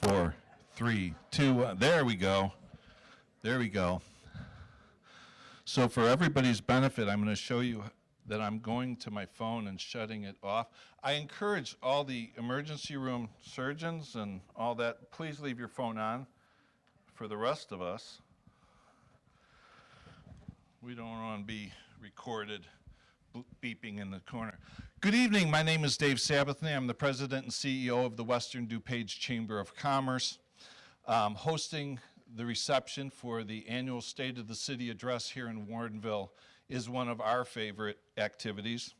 4, 3, 2, 1. There we go. There we go. So for everybody's benefit, I'm going to show you that I'm going to my phone and shutting it off. I encourage all the emergency room surgeons and all that, please leave your phone on. For the rest of us, we don't want to be recorded beeping in the corner. Good evening, my name is Dave Sabathney. I'm the president and CEO of the Western DuPage Chamber of Commerce. Hosting the reception for the annual State of the City address here in Warrenville is one of our favorite activities.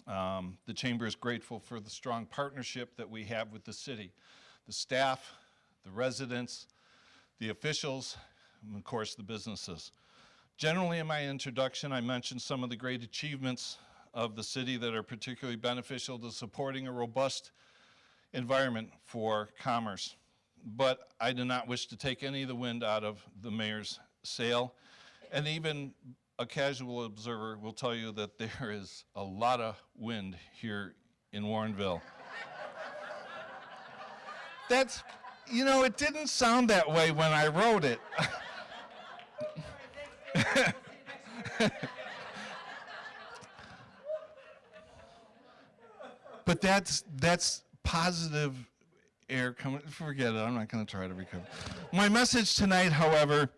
The Chamber is grateful for the strong partnership that we have with the city, the staff, the residents, the officials, and of course the businesses. Generally in my introduction, I mentioned some of the great achievements of the city that are particularly beneficial to supporting a robust environment for commerce. But I do not wish to take any of the wind out of the mayor's sail. And even a casual observer will tell you that there is a lot of wind here in Warrenville. That's, you know, it didn't sound that way when I wrote it. But that's positive air coming. Forget it. I'm not going to try to recover. My message tonight, however,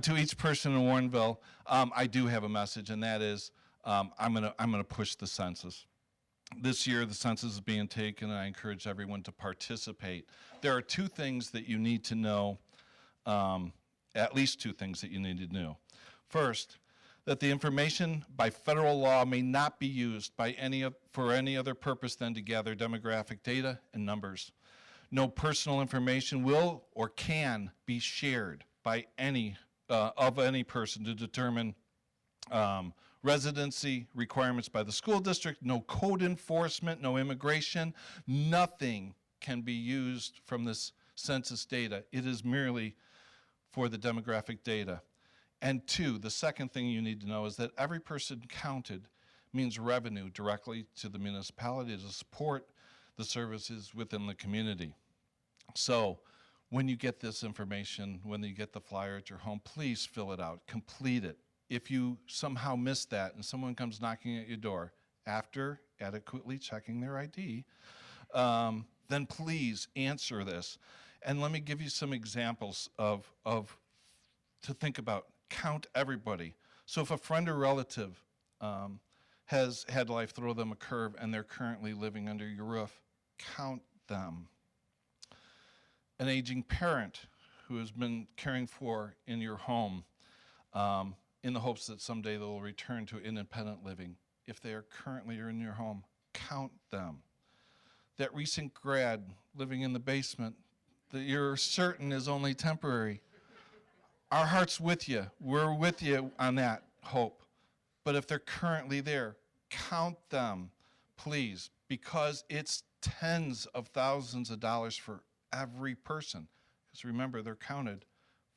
to each person in Warrenville, I do have a message, and that is I'm going to push the census. This year, the census is being taken, and I encourage everyone to participate. There are two things that you need to know, at least two things that you need to know. First, that the information by federal law may not be used for any other purpose than to gather demographic data and numbers. No personal information will or can be shared by any person to determine residency requirements by the school district, no code enforcement, no immigration, nothing can be used from this census data. It is merely for the demographic data. And two, the second thing you need to know is that every person counted means revenue directly to the municipality to support the services within the community. So when you get this information, when you get the flyer at your home, please fill it out, complete it. If you somehow miss that and someone comes knocking at your door after adequately checking their ID, then please answer this. And let me give you some examples to think about. Count everybody. So if a friend or relative has had life throw them a curve and they're currently living under your roof, count them. An aging parent who has been caring for in your home in the hopes that someday they'll return to independent living. If they are currently in your home, count them. That recent grad living in the basement that you're certain is only temporary. Our heart's with you. We're with you on that hope. But if they're currently there, count them, please, because it's tens of thousands of dollars for every person. Because remember, they're counted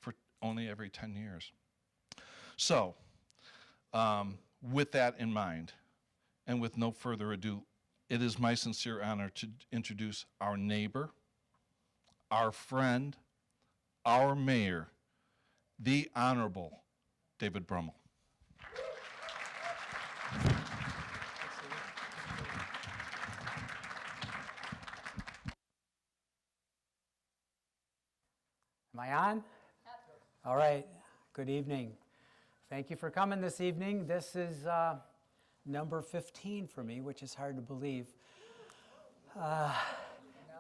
for only every 10 years. So, with that in mind, and with no further ado, it is my sincere honor to introduce our neighbor, our friend, our mayor, the Honorable David Brummel. Am I on? All right. Good evening. Thank you for coming this evening. This is number 15 for me, which is hard to believe.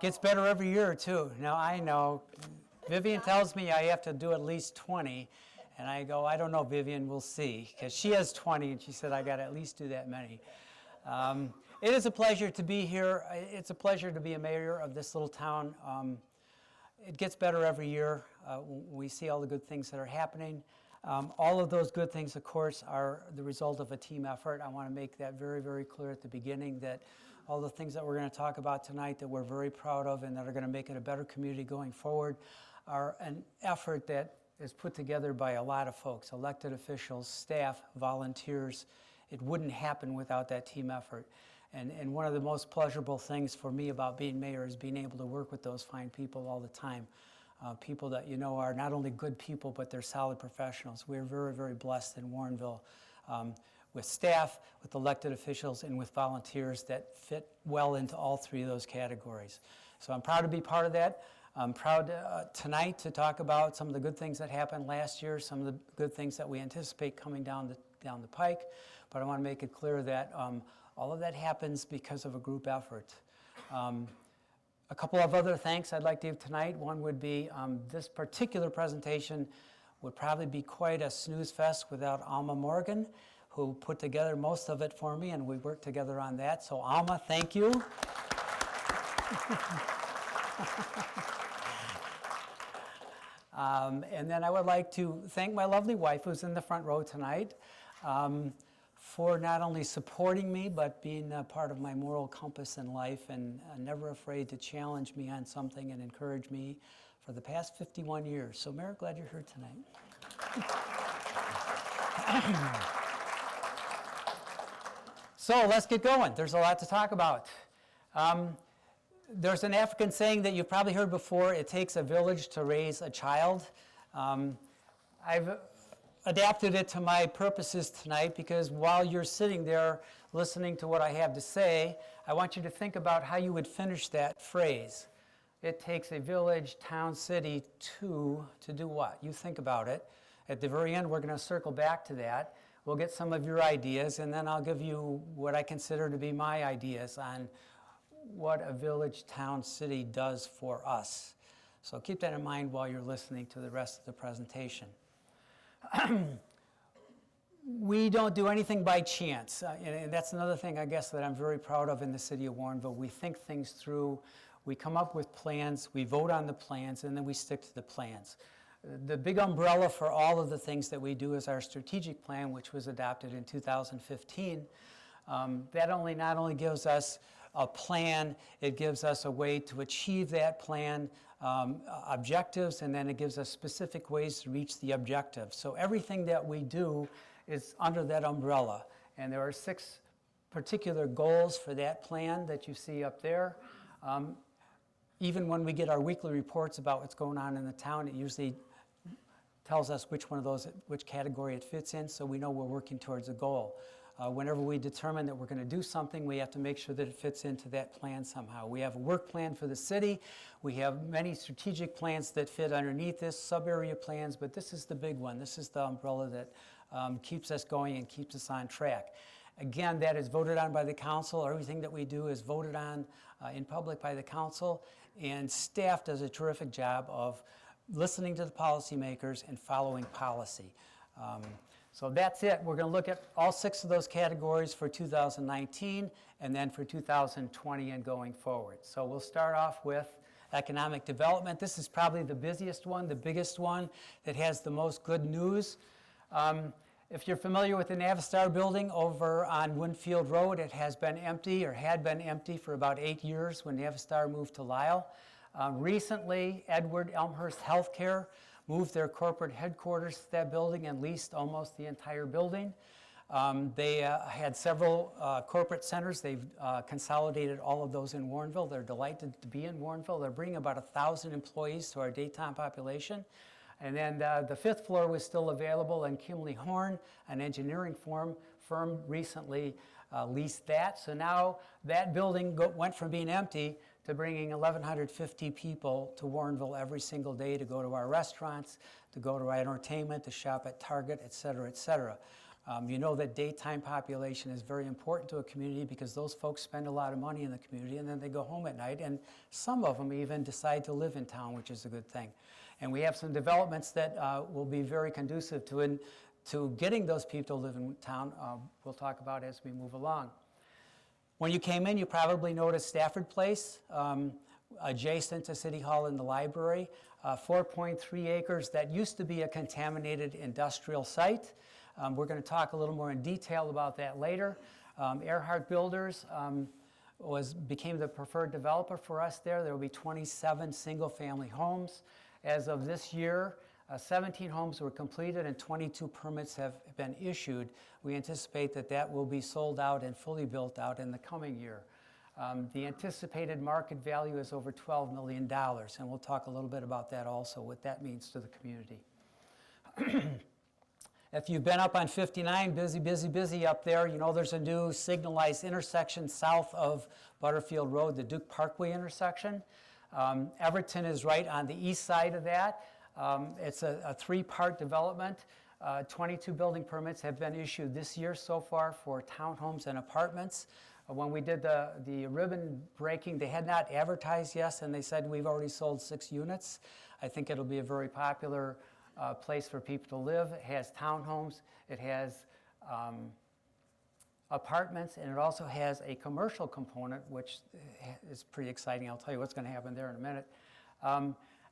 Gets better every year, too. Now, I know. Vivian tells me I have to do at least 20, and I go, I don't know, Vivian, we'll see, because she has 20, and she said I got to at least do that many. It is a pleasure to be here. It's a pleasure to be a mayor of this little town. It gets better every year. We see all the good things that are happening. All of those good things, of course, are the result of a team effort. I want to make that very, very clear at the beginning, that all the things that we're going to talk about tonight that we're very proud of and that are going to make it a better community going forward are an effort that is put together by a lot of folks, elected officials, staff, volunteers. It wouldn't happen without that team effort. And one of the most pleasurable things for me about being mayor is being able to work with those fine people all the time. People that you know are not only good people, but they're solid professionals. We're very, very blessed in Warrenville with staff, with elected officials, and with volunteers that fit well into all three of those categories. So I'm proud to be part of that. I'm proud tonight to talk about some of the good things that happened last year, some of the good things that we anticipate coming down the pike. But I want to make it clear that all of that happens because of a group effort. A couple of other thanks I'd like to give tonight. One would be this particular presentation would probably be quite a snooze fest without Alma Morgan, who put together most of it for me, and we worked together on that. So Alma, thank you. And then I would like to thank my lovely wife, who's in the front row tonight, for not only supporting me, but being a part of my moral compass in life and never afraid to challenge me on something and encourage me for the past 51 years. So, Mayor, glad you're here tonight. So, let's get going. There's a lot to talk about. There's an African saying that you've probably heard before, it takes a village to raise a child. I've adapted it to my purposes tonight because while you're sitting there listening to what I have to say, I want you to think about how you would finish that phrase. It takes a village, town, city to do what? You think about it. At the very end, we're going to circle back to that. We'll get some of your ideas, and then I'll give you what I consider to be my ideas on what a village, town, city does for us. So keep that in mind while you're listening to the rest of the presentation. We don't do anything by chance, and that's another thing I guess that I'm very proud of in the city of Warrenville. We think things through, we come up with plans, we vote on the plans, and then we stick to the plans. The big umbrella for all of the things that we do is our strategic plan, which was adopted in 2015. That not only gives us a plan, it gives us a way to achieve that plan, objectives, and then it gives us specific ways to reach the objectives. So everything that we do is under that umbrella. And there are 6 particular goals for that plan that you see up there. Even when we get our weekly reports about what's going on in the town, it usually tells us which one of those, which category it fits in, so we know we're working towards a goal. Whenever we determine that we're going to do something, we have to make sure that it fits into that plan somehow. We have a work plan for the city. We have many strategic plans that fit underneath this, sub-area plans, but this is the big one. This is the umbrella that keeps us going and keeps us on track. Again, that is voted on by the council. Everything that we do is voted on in public by the council, and staff does a terrific job of listening to the policymakers and following policy. So that's it. We're going to look at all 6 of those categories for 2019 and then for 2020 and going forward. So we'll start off with economic development. This is probably the busiest one, the biggest one that has the most good news. If you're familiar with the Navistar building over on Winfield Road, it has been empty or had been empty for about 8 years when Navistar moved to Lisle. Recently, Edward Elmhurst Healthcare moved their corporate headquarters to that building and leased almost the entire building. They had several corporate centers. They've consolidated all of those in Warrenville. They're delighted to be in Warrenville. They're bringing about 1,000 employees to our daytime population. And then the 5th floor was still available, and Kimley Horn, an engineering firm recently leased that. So now that building went from being empty to bringing 1,150 people to Warrenville every single day to go to our restaurants, to go to our entertainment, to shop at Target, et cetera, et cetera. You know that daytime population is very important to a community because those folks spend a lot of money in the community and then they go home at night, and some of them even decide to live in town, which is a good thing. And we have some developments that will be very conducive to getting those people to live in town. We'll talk about as we move along. When you came in, you probably noticed Stafford Place, adjacent to City Hall and the library, 4.3 acres that used to be a contaminated industrial site. We're going to talk a little more in detail about that later. Earhart Builders became the preferred developer for us there. There will be 27 single-family homes. As of this year, 17 homes were completed and 22 permits have been issued. We anticipate that that will be sold out and fully built out in the coming year. The anticipated market value is over $12 million, and we'll talk a little bit about that also, what that means to the community. If you've been up on 59, busy up there, you know there's a new signalized intersection south of Butterfield Road, the Duke Parkway intersection. Everton is right on the east side of that. It's a three-part development. 22 building permits have been issued this year so far for townhomes and apartments. When we did the ribbon breaking, they had not advertised yet, and they said we've already sold 6 units. I think it'll be a very popular place for people to live. It has townhomes, it has apartments, and it also has a commercial component, which is pretty exciting. I'll tell you what's going to happen there in a minute.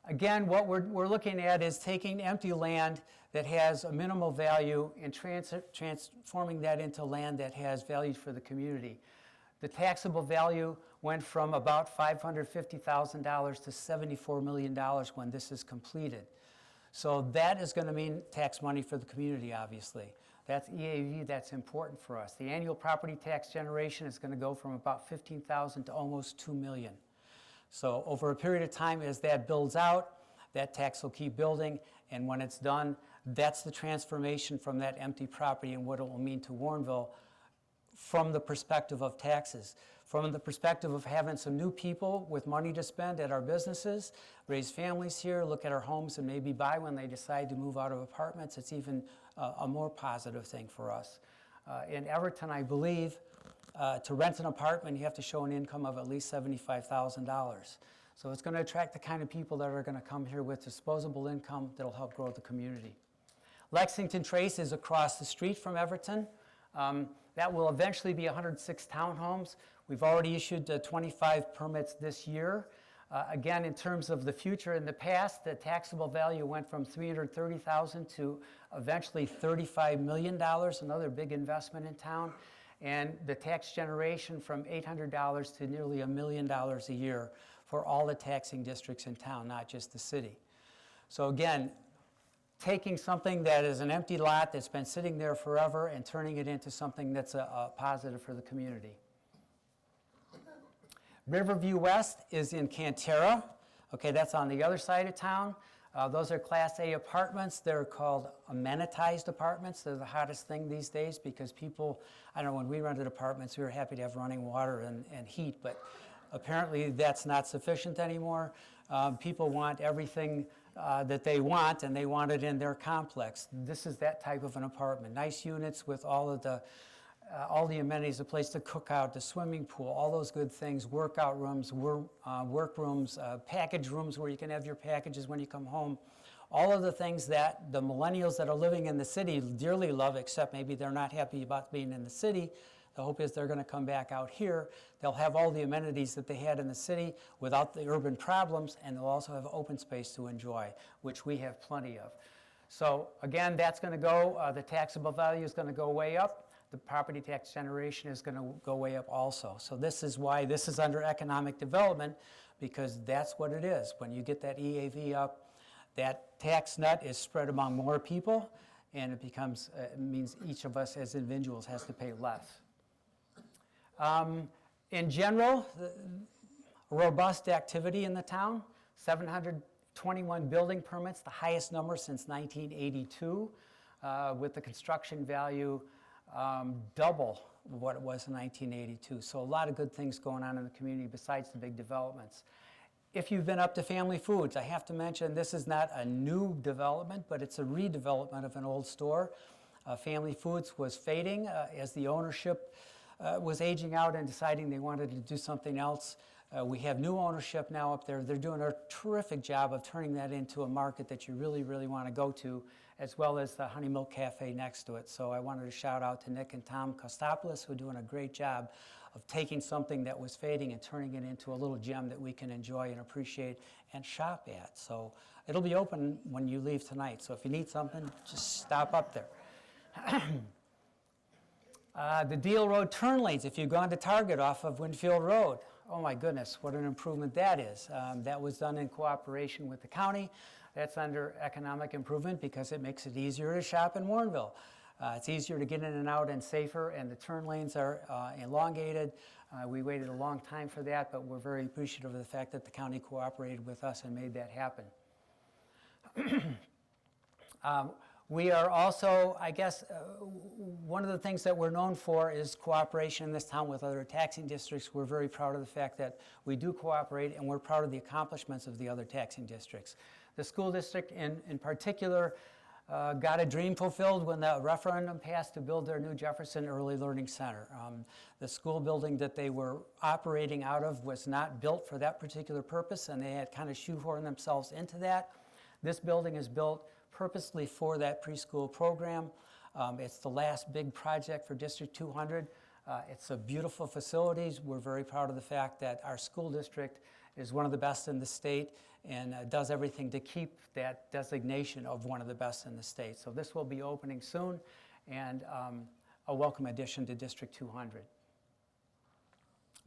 Again, what we're looking at is taking empty land that has a minimal value and transforming that into land that has value for the community. The taxable value went from about $550,000 to $74 million when this is completed. So that is going to mean tax money for the community, obviously. That's EAV, that's important for us. The annual property tax generation is going to go from about $15,000 to almost $2 million. So over a period of time, as that builds out, that tax will keep building, and when it's done, that's the transformation from that empty property and what it will mean to Warrenville from the perspective of taxes, from the perspective of having some new people with money to spend at our businesses, raise families here, look at our homes, and maybe buy when they decide to move out of apartments. It's even a more positive thing for us. In Everton, I believe, to rent an apartment, you have to show an income of at least $75,000. So it's going to attract the kind of people that are going to come here with disposable income that will help grow the community. Lexington Trace is across the street from Everton. That will eventually be 106 townhomes. We've already issued 25 permits this year. Again, in terms of the future, in the past, the taxable value went from $330,000 to eventually $35 million, another big investment in town. And the tax generation from $800 to nearly $1 million a year for all the taxing districts in town, not just the city. So again, taking something that is an empty lot that's been sitting there forever and turning it into something that's a positive for the community. Riverview West is in Cantera. Okay, that's on the other side of town. Those are Class A apartments. They're called amenitized apartments. They're the hottest thing these days because people, I don't know, when we rented apartments, we were happy to have running water and heat, but apparently that's not sufficient anymore. People want everything that they want, and they want it in their complex. This is that type of an apartment. Nice units with all the amenities, a place to cook out, the swimming pool, all those good things, workout rooms, work rooms, package rooms where you can have your packages when you come home. All of the things that the millennials that are living in the city dearly love, except maybe they're not happy about being in the city. The hope is they're going to come back out here. They'll have all the amenities that they had in the city without the urban problems, and they'll also have open space to enjoy, which we have plenty of. So again, that's going to go, the taxable value is going to go way up. The property tax generation is going to go way up also. So this is why this is under economic development, because that's what it is. When you get that EAV up, that tax nut is spread among more people, and it becomes, it means each of us as individuals has to pay less. In general, robust activity in the town, 721 building permits, the highest number since 1982, with the construction value double what it was in 1982. So a lot of good things going on in the community besides the big developments. If you've been up to Family Foods, I have to mention this is not a new development, but it's a redevelopment of an old store. Family Foods was fading as the ownership was aging out and deciding they wanted to do something else. We have new ownership now up there. They're doing a terrific job of turning that into a market that you really, really want to go to, as well as the Honey Milk Cafe next to it. So I wanted to shout out to Nick and Tom Kostopoulos, who are doing a great job of taking something that was fading and turning it into a little gem that we can enjoy and appreciate and shop at. So it'll be open when you leave tonight. So if you need something, just stop up there. The Deal Road turn lanes, if you've gone to Target off of Winfield Road, oh my goodness, what an improvement that is. That was done in cooperation with the county. That's under economic improvement because it makes it easier to shop in Warrenville. It's easier to get in and out and safer, and the turn lanes are elongated. We waited a long time for that, but we're very appreciative of the fact that the county cooperated with us and made that happen. We are also, I guess, one of the things that we're known for is cooperation in this town with other taxing districts. We're very proud of the fact that we do cooperate, and we're proud of the accomplishments of the other taxing districts. The school district in particular got a dream fulfilled when the referendum passed to build their new Jefferson Early Learning Center. The school building that they were operating out of was not built for that particular purpose, and they had kind of shoehorned themselves into that. This building is built purposely for that preschool program. It's the last big project for District 200. It's a beautiful facilities. We're very proud of the fact that our school district is one of the best in the state and does everything to keep that designation of one of the best in the state. So this will be opening soon and a welcome addition to District 200.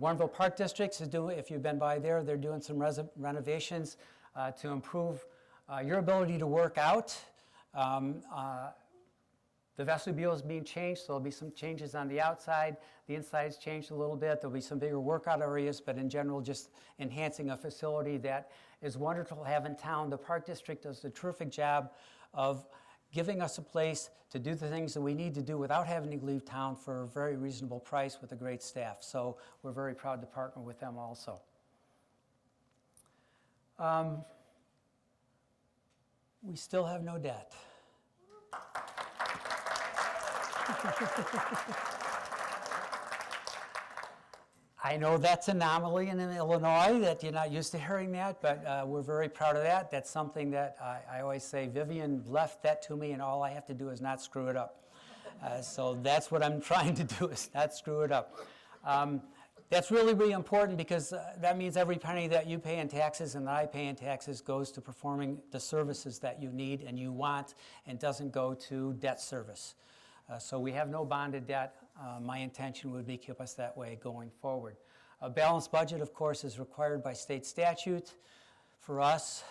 Warrenville Park Districts is doing, if you've been by there, they're doing some renovations to improve your ability to work out. The vestibule is being changed, so there'll be some changes on the outside. The inside's changed a little bit. There'll be some bigger workout areas, but in general, just enhancing a facility that is wonderful to have in town. The Park District does a terrific job of giving us a place to do the things that we need to do without having to leave town for a very reasonable price with a great staff. So we're very proud to partner with them also. We still have no debt. I know that's an anomaly in Illinois that you're not used to hearing that, but we're very proud of that. That's something that I always say, Vivian left that to me, and all I have to do is not screw it up. So that's what I'm trying to do, is not screw it up. That's really, really important because that means every penny that you pay in taxes and that I pay in taxes goes to performing the services that you need and you want and doesn't go to debt service. So we have no bonded debt. My intention would be to keep us that way going forward. A balanced budget, of course, is required by state statute. For us,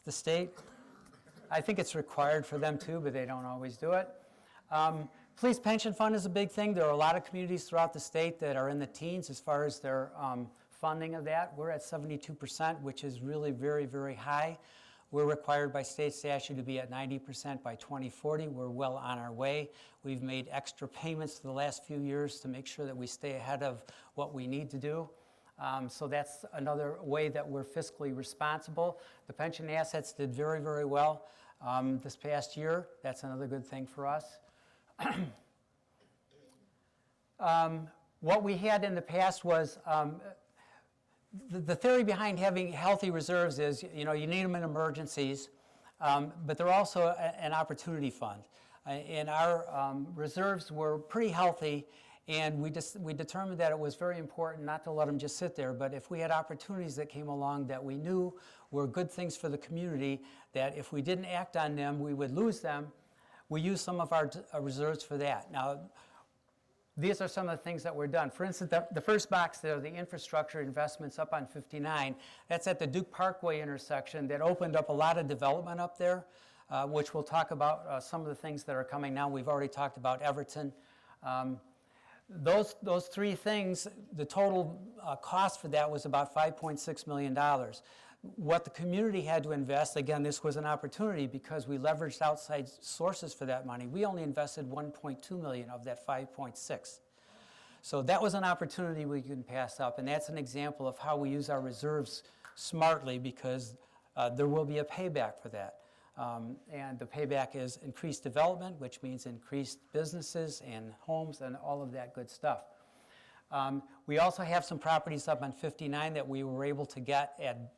the state, I think it's required for them too, but they don't always do it. Police pension fund is a big thing. There are a lot of communities throughout the state that are in the teens as far as their funding of that. We're at 72%, which is really very, very high. We're required by state statute to be at 90% by 2040. We're well on our way. We've made extra payments for the last few years to make sure that we stay ahead of what we need to do. So that's another way that we're fiscally responsible. The pension assets did very, very well this past year. That's another good thing for us. What we had in the past was the theory behind having healthy reserves is, you know, you need them in emergencies, but they're also an opportunity fund. And our reserves were pretty healthy, and we determined that it was very important not to let them just sit there, but if we had opportunities that came along that we knew were good things for the community, that if we didn't act on them, we would lose them, we use some of our reserves for that. Now, these are some of the things that were done. For instance, the first box there, the infrastructure investments up on 59, that's at the Duke Parkway intersection that opened up a lot of development up there, which we'll talk about some of the things that are coming now. We've already talked about Everton. Those three things, the total cost for that was about $5.6 million. What the community had to invest, again, this was an opportunity because we leveraged outside sources for that money. We only invested $1.2 million of that $5.6. So that was an opportunity we couldn't pass up, and that's an example of how we use our reserves smartly because there will be a payback for that. And the payback is increased development, which means increased businesses and homes and all of that good stuff. We also have some properties up on 59 that we were able to get at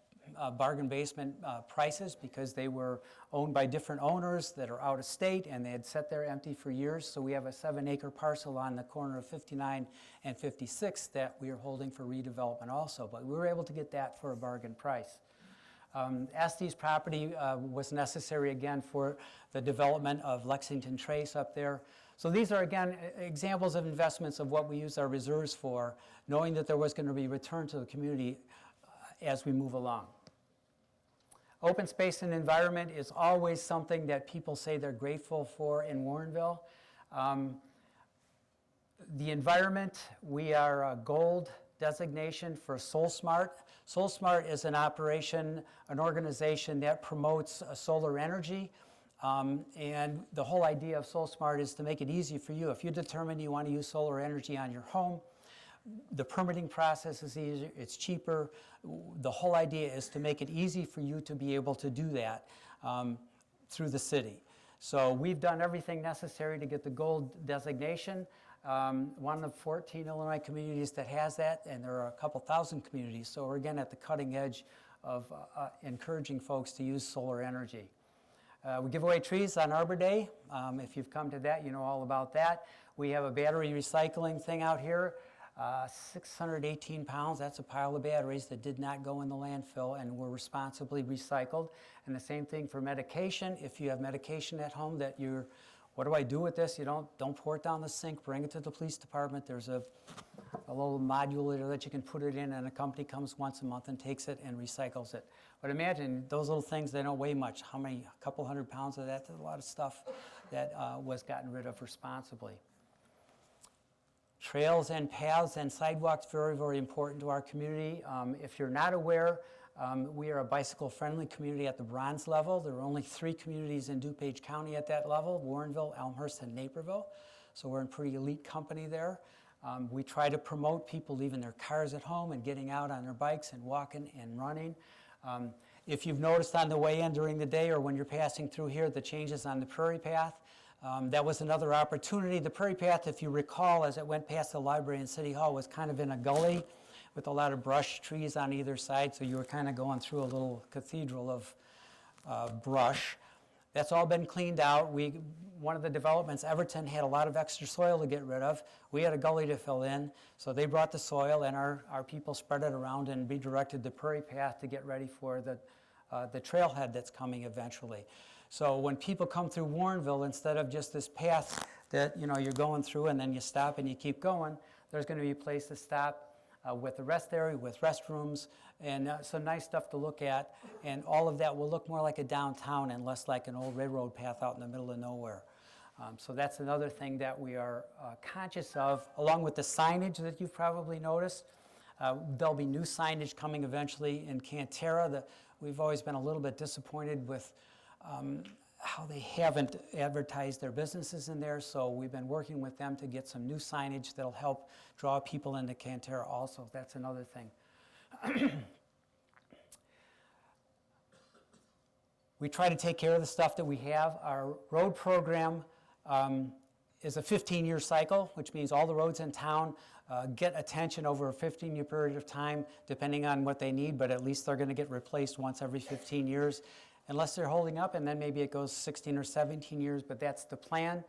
bargain basement prices because they were owned by different owners that are out of state and they had sat there empty for years. So we have a 7-acre parcel on the corner of 59 and 56 that we are holding for redevelopment also. But we were able to get that for a bargain price. Estes property was necessary again for the development of Lexington Trace up there. So these are, again, examples of investments of what we use our reserves for, knowing that there was going to be return to the community as we move along. Open space and environment is always something that people say they're grateful for in Warrenville. The environment, we are a gold designation for SolSmart. SolSmart is an operation, an organization that promotes solar energy. And the whole idea of SolSmart is to make it easy for you. If you determine you want to use solar energy on your home, the permitting process is easier, it's cheaper. The whole idea is to make it easy for you to be able to do that through the city. So we've done everything necessary to get the gold designation. One of 14 Illinois communities that has that, and there are a couple thousand communities. So we're again at the cutting edge of encouraging folks to use solar energy. We give away trees on Arbor Day. If you've come to that, you know all about that. We have a battery recycling thing out here. 618 pounds, that's a pile of batteries that did not go in the landfill and were responsibly recycled. And the same thing for medication. If you have medication at home that you're, what do I do with this? You don't pour it down the sink, bring it to the police department. There's a little modulator that you can put it in, and a company comes once a month and takes it and recycles it. But imagine those little things, they don't weigh much. How many, a couple 100 pounds of that? There's a lot of stuff that was gotten rid of responsibly. Trails and paths and sidewalks, very, very important to our community. If you're not aware, we are a bicycle-friendly community at the bronze level. There are only 3 communities in DuPage County at that level: Warrenville, Elmhurst, and Naperville. So we're in pretty elite company there. We try to promote people leaving their cars at home and getting out on their bikes and walking and running. If you've noticed on the way in during the day or when you're passing through here, the changes on the Prairie Path, that was another opportunity. The Prairie Path, if you recall, as it went past the library and City Hall, was kind of in a gully with a lot of brush trees on either side, so you were kind of going through a little cathedral of brush. That's all been cleaned out. One of the developments, Everton, had a lot of extra soil to get rid of. We had a gully to fill in, so they brought the soil, and our people spread it around and redirected the Prairie Path to get ready for the trailhead that's coming eventually. So when people come through Warrenville, instead of just this path that you're going through and then you stop and you keep going, there's going to be a place to stop with a rest area, with restrooms, and some nice stuff to look at. And all of that will look more like a downtown and less like an old railroad path out in the middle of nowhere. So that's another thing that we are conscious of, along with the signage that you've probably noticed. There'll be new signage coming eventually in Cantera. We've always been a little bit disappointed with how they haven't advertised their businesses in there, so we've been working with them to get some new signage that'll help draw people into Cantera also. That's another thing. We try to take care of the stuff that we have. Our road program is a 15-year cycle, which means all the roads in town get attention over a 15-year period of time, depending on what they need, but at least they're going to get replaced once every 15 years. Unless they're holding up, and then maybe it goes 16 or 17 years, but that's the plan.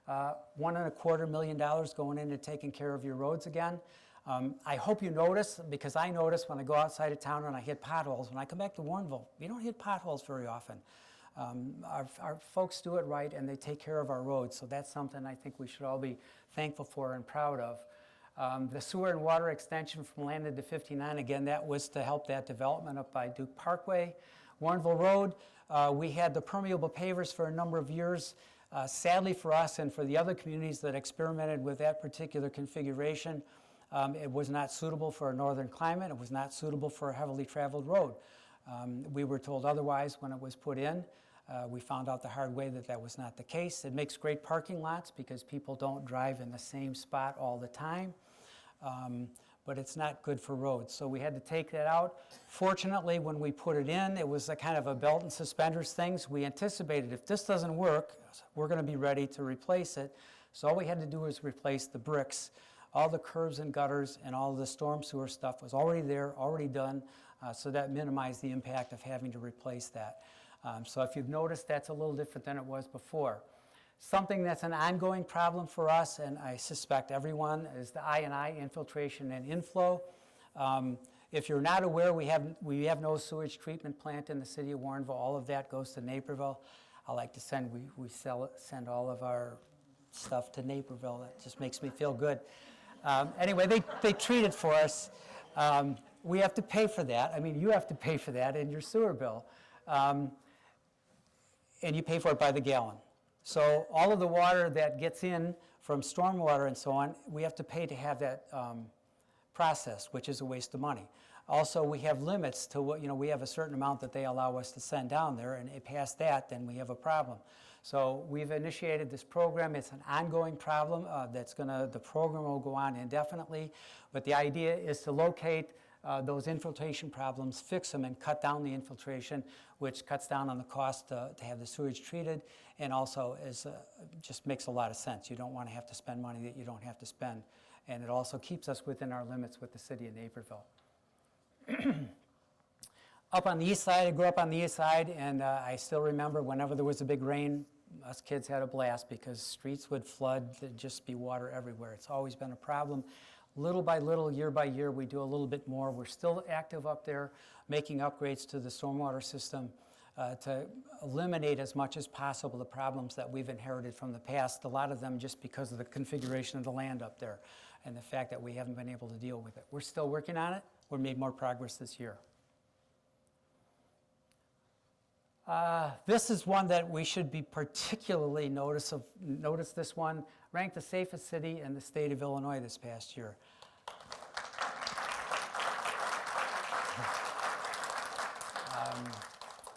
$1.25 million going into taking care of your roads again. I hope you notice, because I notice when I go outside of town and I hit potholes. When I come back to Warrenville, we don't hit potholes very often. Our folks do it right, and they take care of our roads, so that's something I think we should all be thankful for and proud of. The sewer and water extension from Landon to 59, again, that was to help that development up by Duke Parkway. Warrenville Road, we had the permeable pavers for a number of years. Sadly for us and for the other communities that experimented with that particular configuration, it was not suitable for a northern climate. It was not suitable for a heavily traveled road. We were told otherwise when it was put in. We found out the hard way that that was not the case. It makes great parking lots because people don't drive in the same spot all the time. But it's not good for roads. So we had to take that out. Fortunately, when we put it in, it was a kind of a belt and suspenders thing. We anticipated if this doesn't work, we're going to be ready to replace it. So all we had to do was replace the bricks. All the curbs and gutters and all the storm sewer stuff was already there, already done, so that minimized the impact of having to replace that. So if you've noticed, that's a little different than it was before. Something that's an ongoing problem for us, and I suspect everyone, is the I&I, infiltration and inflow. If you're not aware, we have no sewage treatment plant in the city of Warrenville. All of that goes to Naperville. I like to send send all of our stuff to Naperville. That just makes me feel good. Anyway, they treat it for us. We have to pay for that. I mean, you have to pay for that in your sewer bill. And you pay for it by the gallon. So all of the water that gets in from stormwater and so on, we have to pay to have that processed, which is a waste of money. Also, we have limits to what, we have a certain amount that they allow us to send down there, and past that, then we have a problem. So we've initiated this program. It's an ongoing problem the program will go on indefinitely, but the idea is to locate those infiltration problems, fix them, and cut down the infiltration, which cuts down on the cost to have the sewage treated, and also just makes a lot of sense. You don't want to have to spend money that you don't have to spend, and it also keeps us within our limits with the city of Naperville. Up on the east side, I grew up on the east side, and I still remember whenever there was a big rain, us kids had a blast because streets would flood, there'd just be water everywhere. It's always been a problem. Little by little, year by year, we do a little bit more. We're still active up there, making upgrades to the stormwater system to eliminate as much as possible the problems that we've inherited from the past, a lot of them just because of the configuration of the land up there and the fact that we haven't been able to deal with it. We're still working on it. We made more progress this year. This is one that we should be particularly notice this one, ranked the safest city in the state of Illinois this past year.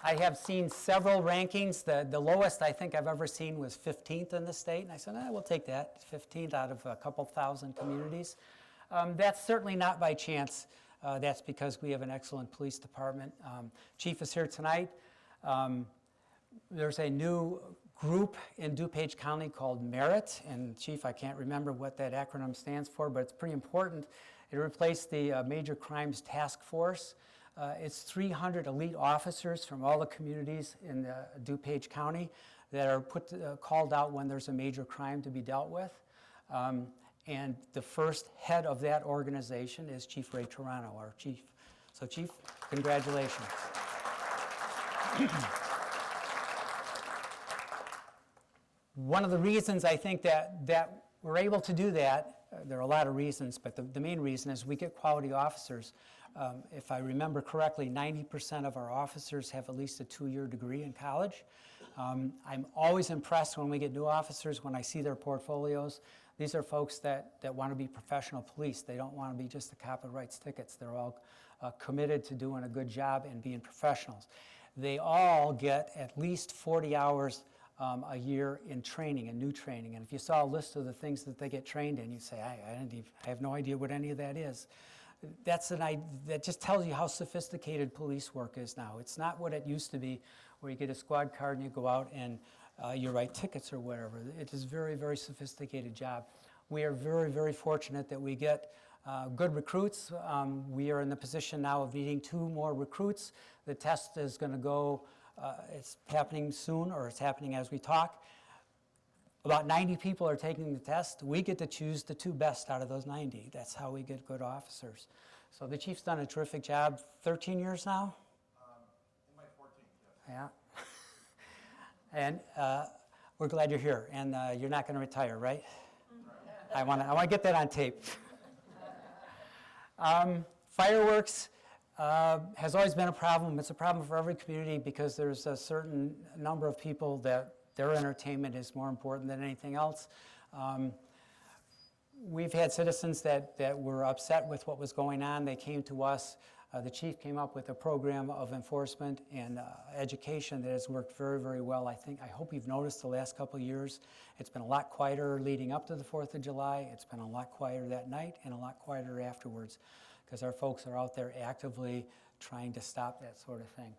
I have seen several rankings. The lowest I think I've ever seen was 15th in the state, and I said, we'll take that, 15th out of a couple thousand communities. That's certainly not by chance. That's because we have an excellent police department. Chief is here tonight. There's a new group in DuPage County called MERIT, and Chief, I can't remember what that acronym stands for, but it's pretty important. It replaced the Major Crimes Task Force. It's 300 elite officers from all the communities in DuPage County that are called out when there's a major crime to be dealt with. And the first head of that organization is Chief Ray Toronto, our chief. So Chief, congratulations. One of the reasons I think that we're able to do that, there are a lot of reasons, but the main reason is we get quality officers. If I remember correctly, 90% of our officers have at least a 2-year degree in college. I'm always impressed when we get new officers, when I see their portfolios. These are folks that want to be professional police. They don't want to be just a cop that writes tickets. They're all committed to doing a good job and being professionals. They all get at least 40 hours a year in training, in new training. And if you saw a list of the things that they get trained in, you'd say, I have no idea what any of that is. That just tells you how sophisticated police work is now. It's not what it used to be, where you get a squad card and you go out and you write tickets or whatever. It is a very, very sophisticated job. We are very, very fortunate that we get good recruits. We are in the position now of needing 2 more recruits. The test is going to go, it's happening soon, or it's happening as we talk. About 90 people are taking the test. We get to choose the 2 best out of those 90. That's how we get good officers. So the chief's done a terrific job. 13 years now? In my 14th, yes. Yeah. And we're glad you're here. And you're not going to retire, right? I want to get that on tape. Fireworks has always been a problem. It's a problem for every community because there's a certain number of people that their entertainment is more important than anything else. We've had citizens that were upset with what was going on. They came to us. The chief came up with a program of enforcement and education that has worked very, very well. I hope you've noticed the last couple of years, it's been a lot quieter leading up to the 4th of July. It's been a lot quieter that night and a lot quieter afterwards because our folks are out there actively trying to stop that sort of thing.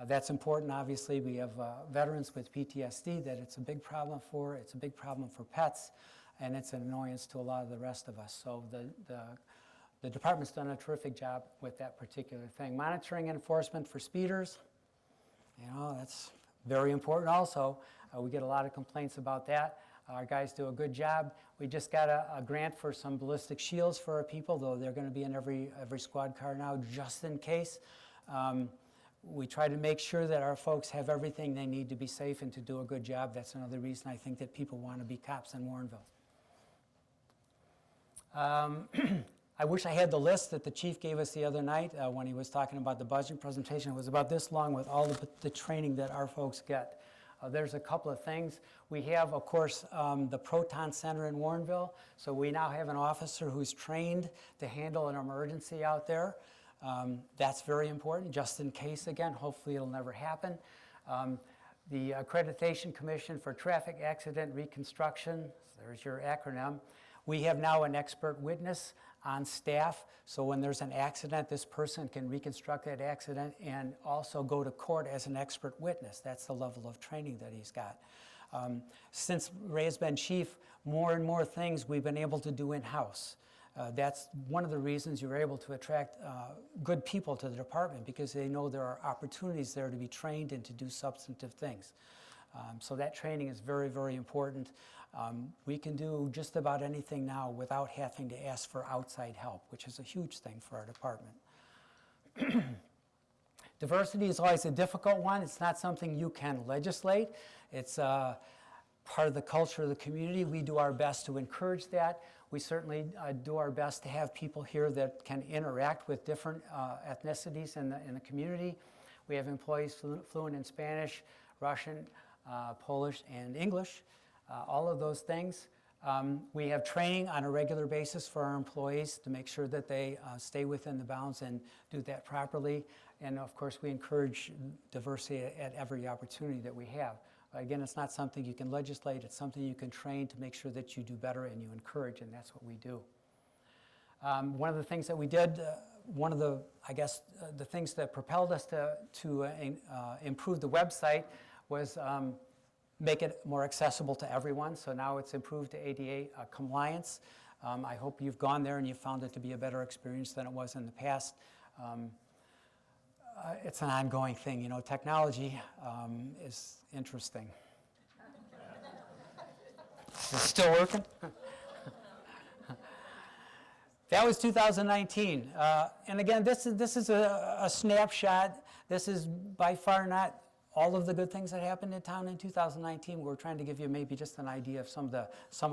That's important, obviously. We have veterans with PTSD that it's a big problem for. It's a big problem for pets, and it's an annoyance to a lot of the rest of us. So the department's done a terrific job with that particular thing. Monitoring and enforcement for speeders, that's very important also. We get a lot of complaints about that. Our guys do a good job. We just got a grant for some ballistic shields for our people, though they're going to be in every squad car now, just in case. We try to make sure that our folks have everything they need to be safe and to do a good job. That's another reason I think that people want to be cops in Warrenville. I wish I had the list that the chief gave us the other night when he was talking about the budget presentation. It was about this long with all the training that our folks get. There's a couple of things. We have, of course, the Proton Center in Warrenville. So we now have an officer who's trained to handle an emergency out there. That's very important, just in case, again. Hopefully it'll never happen. The Accreditation Commission for Traffic Accident Reconstruction, there's your acronym. We have now an expert witness on staff, so when there's an accident, this person can reconstruct that accident and also go to court as an expert witness. That's the level of training that he's got. Since Ray has been chief, more and more things we've been able to do in-house. That's one of the reasons you're able to attract good people to the department, because they know there are opportunities there to be trained and to do substantive things. So that training is very, very important. We can do just about anything now without having to ask for outside help, which is a huge thing for our department. Diversity is always a difficult one. It's not something you can legislate. It's part of the culture of the community. We do our best to encourage that. We certainly do our best to have people here that can interact with different ethnicities in the community. We have employees fluent in Spanish, Russian, Polish, and English. All of those things. We have training on a regular basis for our employees to make sure that they stay within the bounds and do that properly. And of course, we encourage diversity at every opportunity that we have. Again, it's not something you can legislate, it's something you can train to make sure that you do better and you encourage, and that's what we do. One of the things that we did, one of the, I guess, the things that propelled us to improve the website was make it more accessible to everyone. So now it's improved to ADA compliance. I hope you've gone there and you've found it to be a better experience than it was in the past. It's an ongoing thing, you know, technology is interesting. Is it still working? That was 2019. And again, this is a snapshot. This is by far not all of the good things that happened in town in 2019. We're trying to give you maybe just an idea of some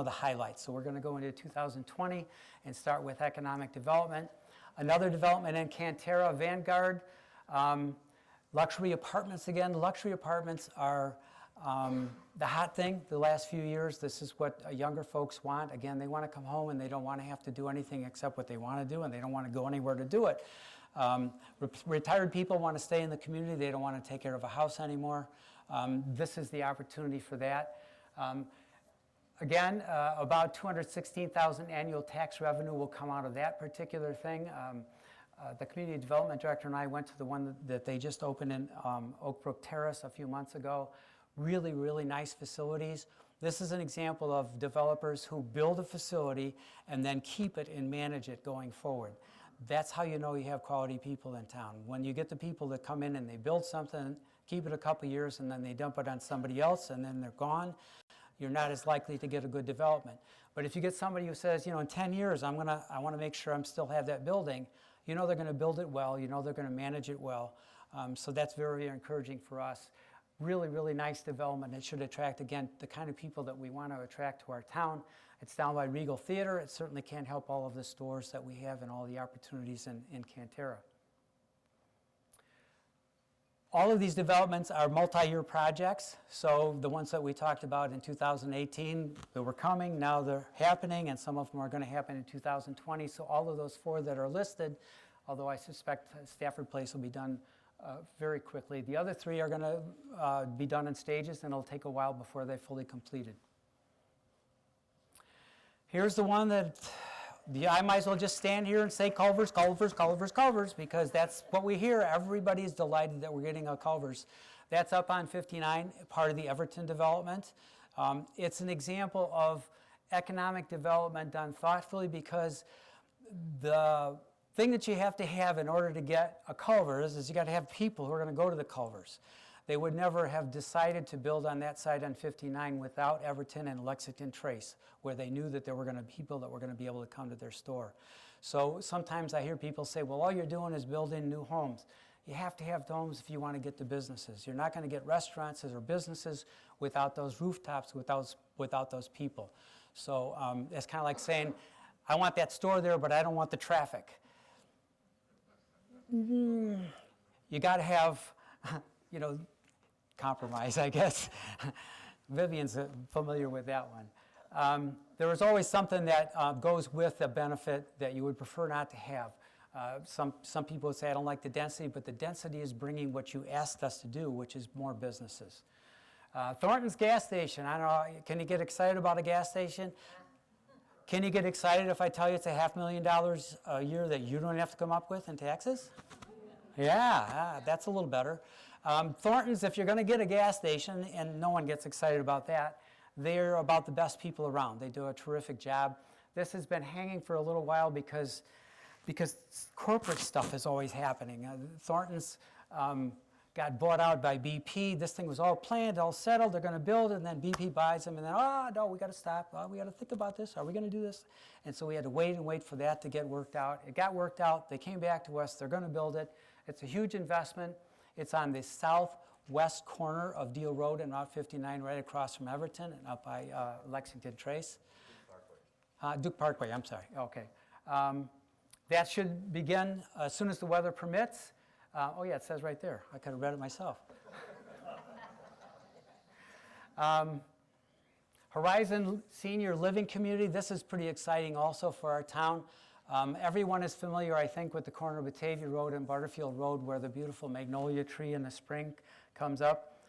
of the highlights. So we're going to go into 2020 and start with economic development. Another development in Cantera, Vanguard. Luxury apartments again. Luxury apartments are the hot thing the last few years. This is what younger folks want. Again, they want to come home and they don't want to have to do anything except what they want to do, and they don't want to go anywhere to do it. Retired people want to stay in the community. They don't want to take care of a house anymore. This is the opportunity for that. Again, about $216,000 annual tax revenue will come out of that particular thing. The community development director and I went to the one that they just opened in Oak Brook Terrace a few months ago. Really, really nice facilities. This is an example of developers who build a facility and then keep it and manage it going forward. That's how you know you have quality people in town. When you get the people that come in and they build something, keep it a couple years, and then they dump it on somebody else, and then they're gone, you're not as likely to get a good development. But if you get somebody who says, you know, in 10 years, I want to make sure I'm still have that building, you know they're going to build it well, you know they're going to manage it well. So that's very encouraging for us. Really, really nice development. It should attract, again, the kind of people that we want to attract to our town. It's down by Regal Theater. It certainly can't help all of the stores that we have and all the opportunities in Cantera. All of these developments are multi-year projects. So the ones that we talked about in 2018, they were coming, now they're happening, and some of them are going to happen in 2020. So all of those four that are listed, although I suspect Stafford Place will be done very quickly. The other three are going to be done in stages, and it'll take a while before they're fully completed. Here's the one that I might as well just stand here and say Culvers, Culvers, Culvers, Culvers, because that's what we hear. Everybody's delighted that we're getting a Culvers. That's up on 59, part of the Everton development. It's an example of economic development done thoughtfully, because the thing that you have to have in order to get a Culvers is you got to have people who are going to go to the Culvers. they would never have decided to build on that site on 59 without Everton and Lexington Trace, where they knew that there were going to be people that were going to be able to come to their store. So sometimes I hear people say, well, all you're doing is building new homes. You have to have homes if you want to get the businesses. You're not going to get restaurants or businesses without those rooftops, without those people. So it's kind of like saying, I want that store there, but I don't want the traffic. You got to have, compromise, I guess. Vivian's familiar with that one. There is always something that goes with a benefit that you would prefer not to have. Some people would say, I don't like the density, but the density is bringing what you asked us to do, which is more businesses. Thornton's gas station, I don't know, can you get excited about a gas station? Can you get excited if I tell you it's $500,000 a year that you don't have to come up with in taxes? Yeah, that's a little better. Thornton's, if you're going to get a gas station, and no one gets excited about that, they're about the best people around. They do a terrific job. This has been hanging for a little while because corporate stuff is always happening. Thornton's got bought out by BP. This thing was all planned, all settled. They're going to build it, and then BP buys them, and then, no, we got to stop. We got to think about this. Are we going to do this? And so we had to wait and wait for that to get worked out. It got worked out. They came back to us. They're going to build it. It's a huge investment. It's on the southwest corner of Deal Road and Route 59, right across from Everton and up by Lexington Trace. Duke Parkway, I'm sorry. Okay. That should begin as soon as the weather permits. Oh yeah, it says right there. I could have read it myself. Horizon Senior Living Community, this is pretty exciting also for our town. Everyone is familiar, I think, with the corner of Batavia Road and Butterfield Road where the beautiful magnolia tree in the spring comes up.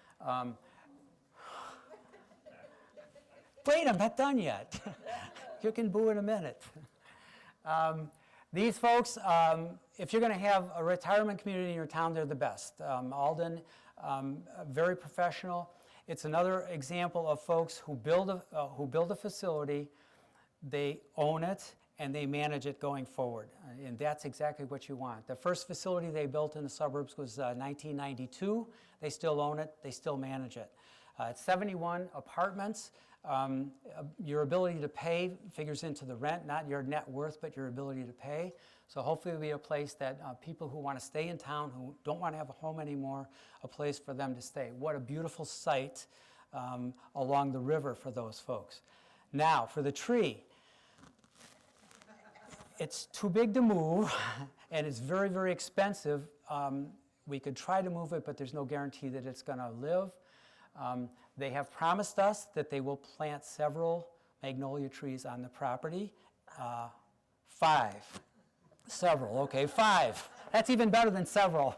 Wait, I'm not done yet. You can boo in a minute. These folks, if you're going to have a retirement community in your town, they're the best. Alden, very professional. It's another example of folks who build a facility, they own it, and they manage it going forward. And that's exactly what you want. The first facility they built in the suburbs was 1992. They still own it, they still manage it. It's 71 apartments. Your ability to pay figures into the rent, not your net worth, but your ability to pay. So hopefully it'll be a place that people who want to stay in town, who don't want to have a home anymore, a place for them to stay. What a beautiful site along the river for those folks. Now, for the tree. It's too big to move, and it's very, very expensive. We could try to move it, but there's no guarantee that it's going to live. They have promised us that they will plant several magnolia trees on the property. 5. Several, okay, 5. That's even better than several.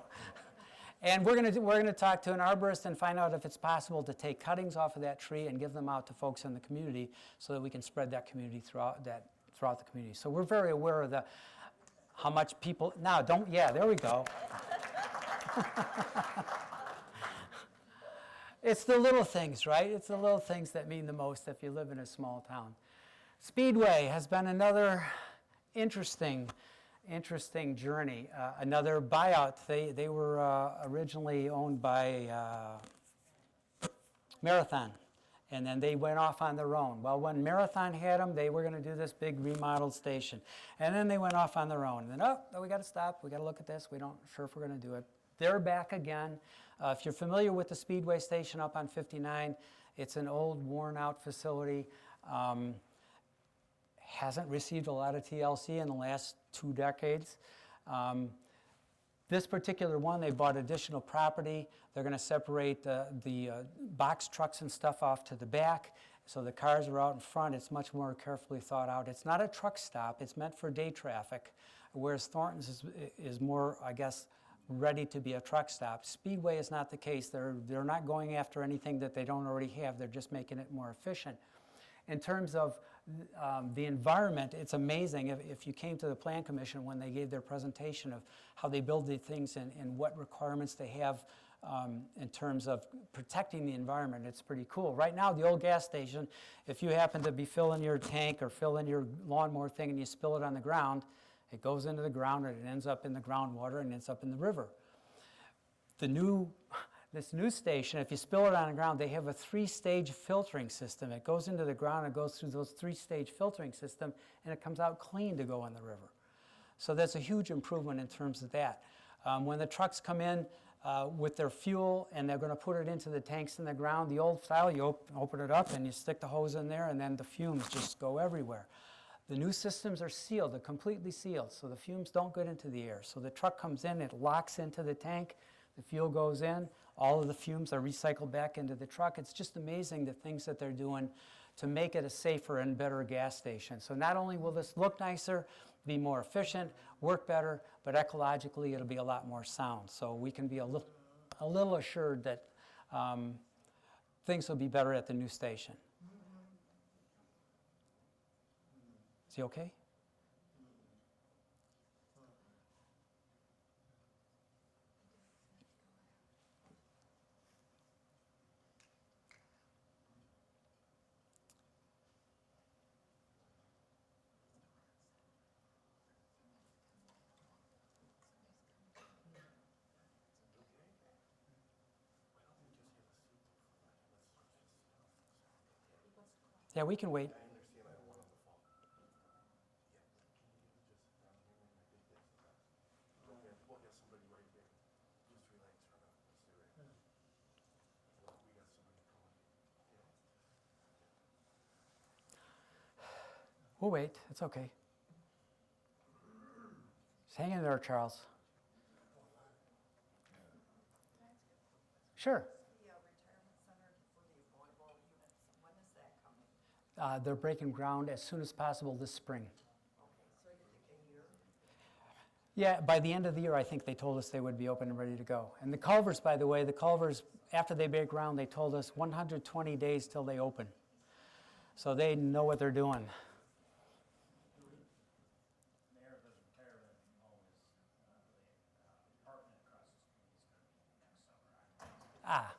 And we're going to talk to an arborist and find out if it's possible to take cuttings off of that tree and give them out to folks in the community so that we can spread that community throughout the community. So we're very aware of how much people, there we go. It's the little things, right? It's the little things that mean the most if you live in a small town. Speedway has been another interesting journey, another buyout. They were originally owned by Marathon, and then they went off on their own. Well, when Marathon had them, they were going to do this big remodeled station, and then they went off on their own. And then, we got to stop. We got to look at this. We don't sure if we're going to do it. They're back again. If you're familiar with the Speedway station up on 59, it's an old, worn-out facility. Hasn't received a lot of TLC in the last 2 decades. This particular one, they bought additional property. They're going to separate the box trucks and stuff off to the back, so the cars are out in front. It's much more carefully thought out. It's not a truck stop. It's meant for day traffic, whereas Thornton's is more, I guess, ready to be a truck stop. Speedway is not the case. They're not going after anything that they don't already have. They're just making it more efficient. In terms of the environment, it's amazing. If you came to the Plan Commission when they gave their presentation of how they build these things and what requirements they have in terms of protecting the environment, it's pretty cool. Right now, the old gas station, if you happen to be filling your tank or filling your lawnmower thing and you spill it on the ground, it goes into the ground and it ends up in the groundwater and ends up in the river. The new This new station, if you spill it on the ground, they have a 3-stage filtering system. It goes into the ground and goes through those 3-stage filtering system, and it comes out clean to go in the river. So that's a huge improvement in terms of that. When the trucks come in with their fuel and they're going to put it into the tanks in the ground, the old style, you open it up and you stick the hose in there, and then the fumes just go everywhere. The new systems are sealed, they're completely sealed, so the fumes don't get into the air. So the truck comes in, it locks into the tank, the fuel goes in, all of the fumes are recycled back into the truck. It's just amazing the things that they're doing to make it a safer and better gas station. So not only will this look nicer, be more efficient, work better, but ecologically it'll be a lot more sound. So we can be a little assured that things will be better at the new station. Is he okay? Yeah, we can wait. We'll wait. It's okay. Just hang in there, Charles. Sure. The retirement center for the affordable units, when is that coming? They're breaking ground as soon as possible this spring. Okay, so you think a year? Yeah, by the end of the year, I think they told us they would be open and ready to go. And the Culvers, by the way, after they break ground, they told us 120 days till they open. So they know what they're doing. Mayor, those retirement homes, the apartment across the street is going to be next summer.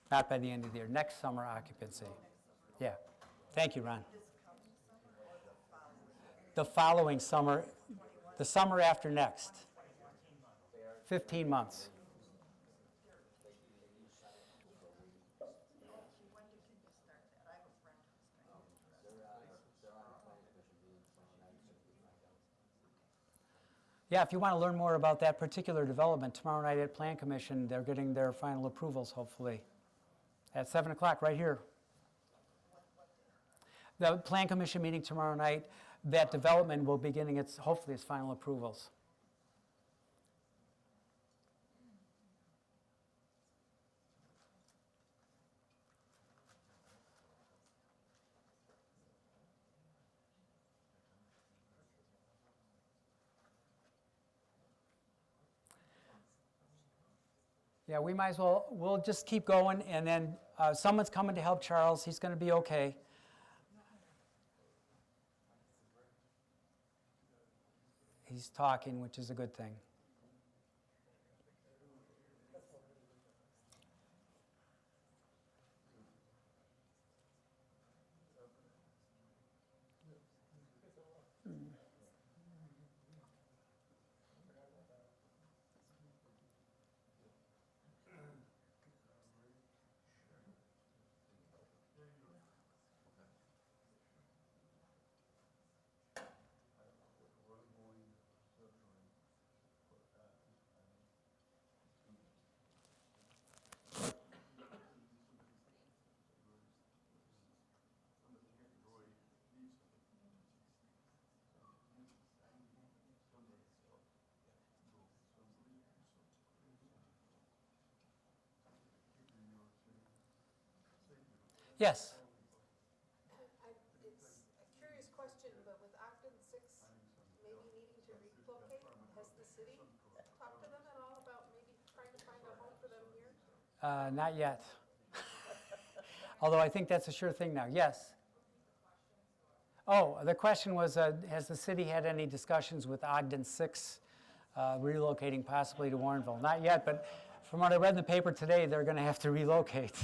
Not by the end of the year, next summer occupancy. Yeah. Thank you, Ron. The following summer, the summer after next. 15 months. Yeah, if you want to learn more about that particular development, tomorrow night at Plan Commission, they're getting their final approvals, hopefully, at 7 o'clock right here. The Plan Commission meeting tomorrow night, that development will be getting hopefully its final approvals. Yeah, we might as well, we'll just keep going, and then someone's coming to help Charles. He's going to be okay. He's talking, which is a good thing. Yes. It's a curious question, but with Ogden 6 maybe needing to relocate, has the city talked to them at all about maybe trying to find a home for them here? Not yet. Although I think that's a sure thing now. Yes. Oh, the question was, has the city had any discussions with Ogden 6 relocating possibly to Warrenville? Not yet, but from what I read in the paper today, they're going to have to relocate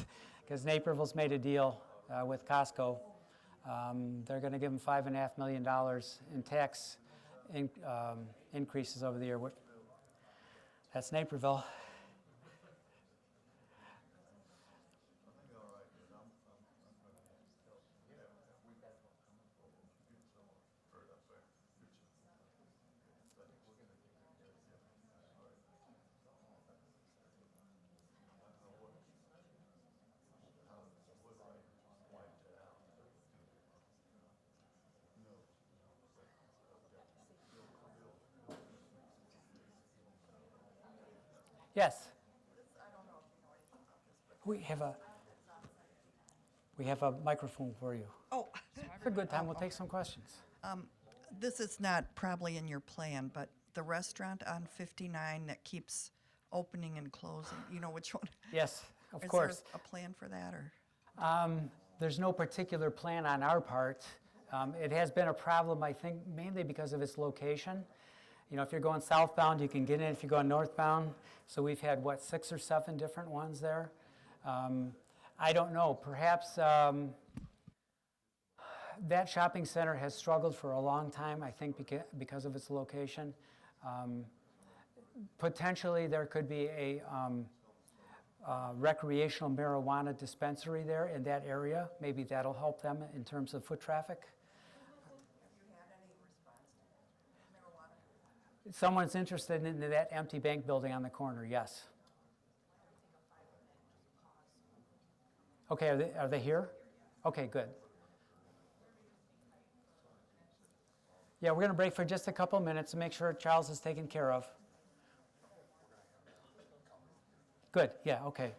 because Naperville's made a deal with Costco. They're going to give them $5.5 million in tax increases over the year. That's Naperville. Yes. We have a microphone for you. Oh, It's a good time, we'll take some questions. this is not probably in your plan, but the restaurant on 59 that keeps opening and closing, you know which one? Yes, of Is course. there a plan for that, or? There's no particular plan on our part. It has been a problem, I think, mainly because of its location. You know, if you're going southbound, you can get in. If you're going northbound, so we've had, what, 6 or 7 different ones there? I don't know. Perhaps that shopping center has struggled for a long time, I think, because of its location. Potentially, there could be a recreational marijuana dispensary there in that area. Maybe that'll help them in terms of foot traffic. Someone's interested in that empty bank building on the corner, yes. Okay, are they here? Okay, good. Yeah, we're going to break for just a couple minutes to make sure Charles is taken care of. Good, yeah, okay.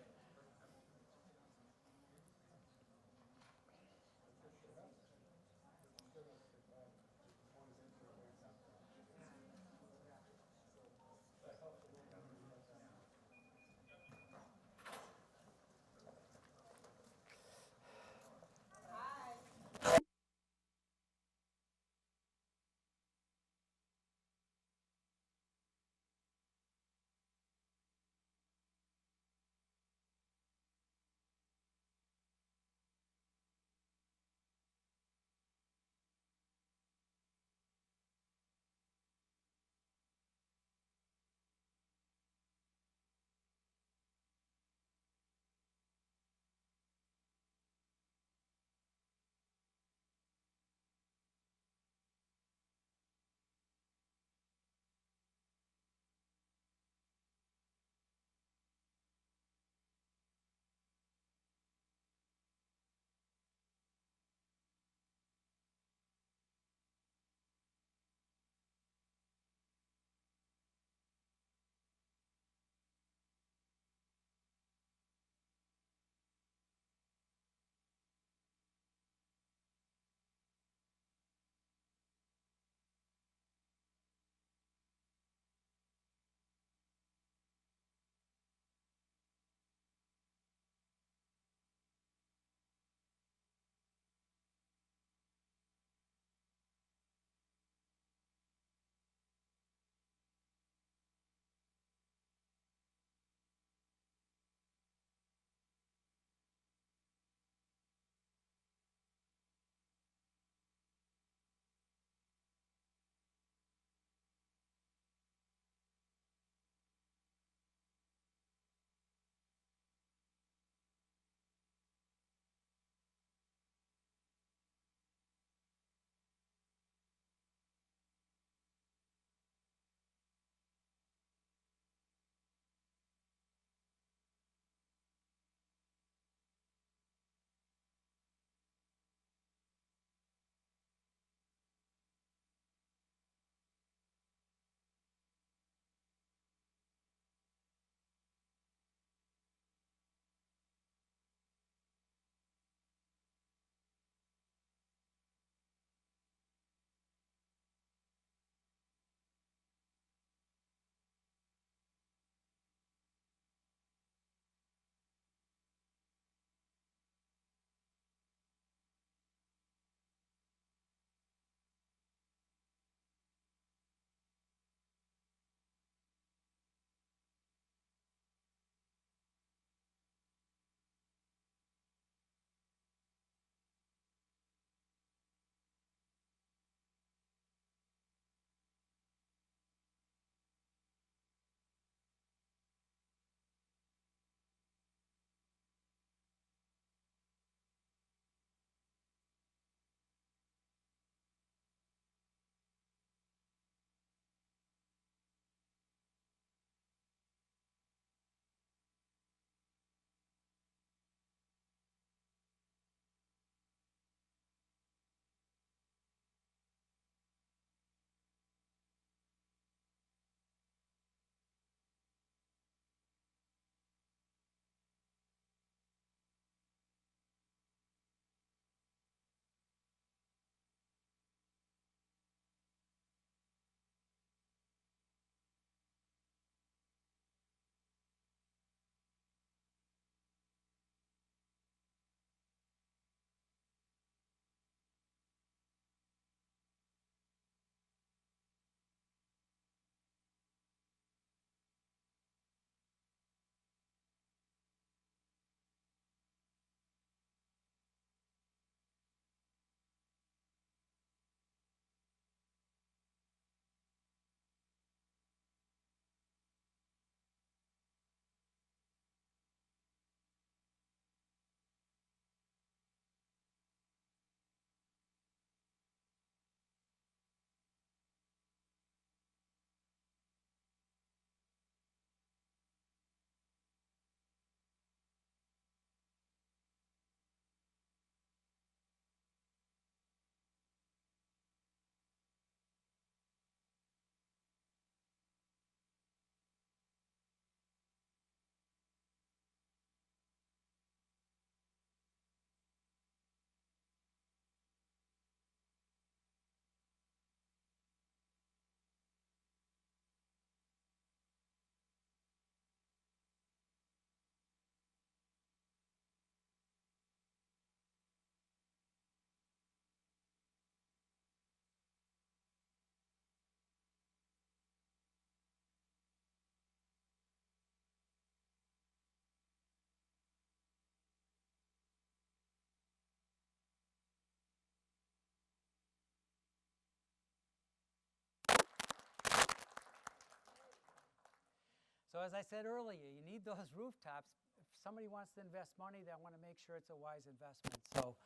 So as I said earlier, you need those rooftops. If somebody wants to invest money, they want to make sure it's a wise investment. So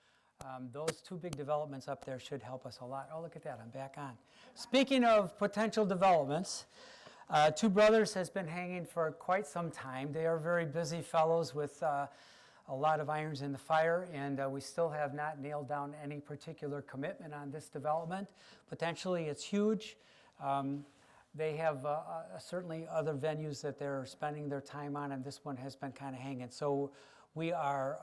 those two big developments up there should help us a lot. Oh, look at that, I'm back on. Speaking of potential developments, Two Brothers has been hanging for quite some time. They are very busy fellows with a lot of irons in the fire, and we still have not nailed down any particular commitment on this development. Potentially, it's huge. They have certainly other venues that they're spending their time on, and this one has been kind of hanging. So we are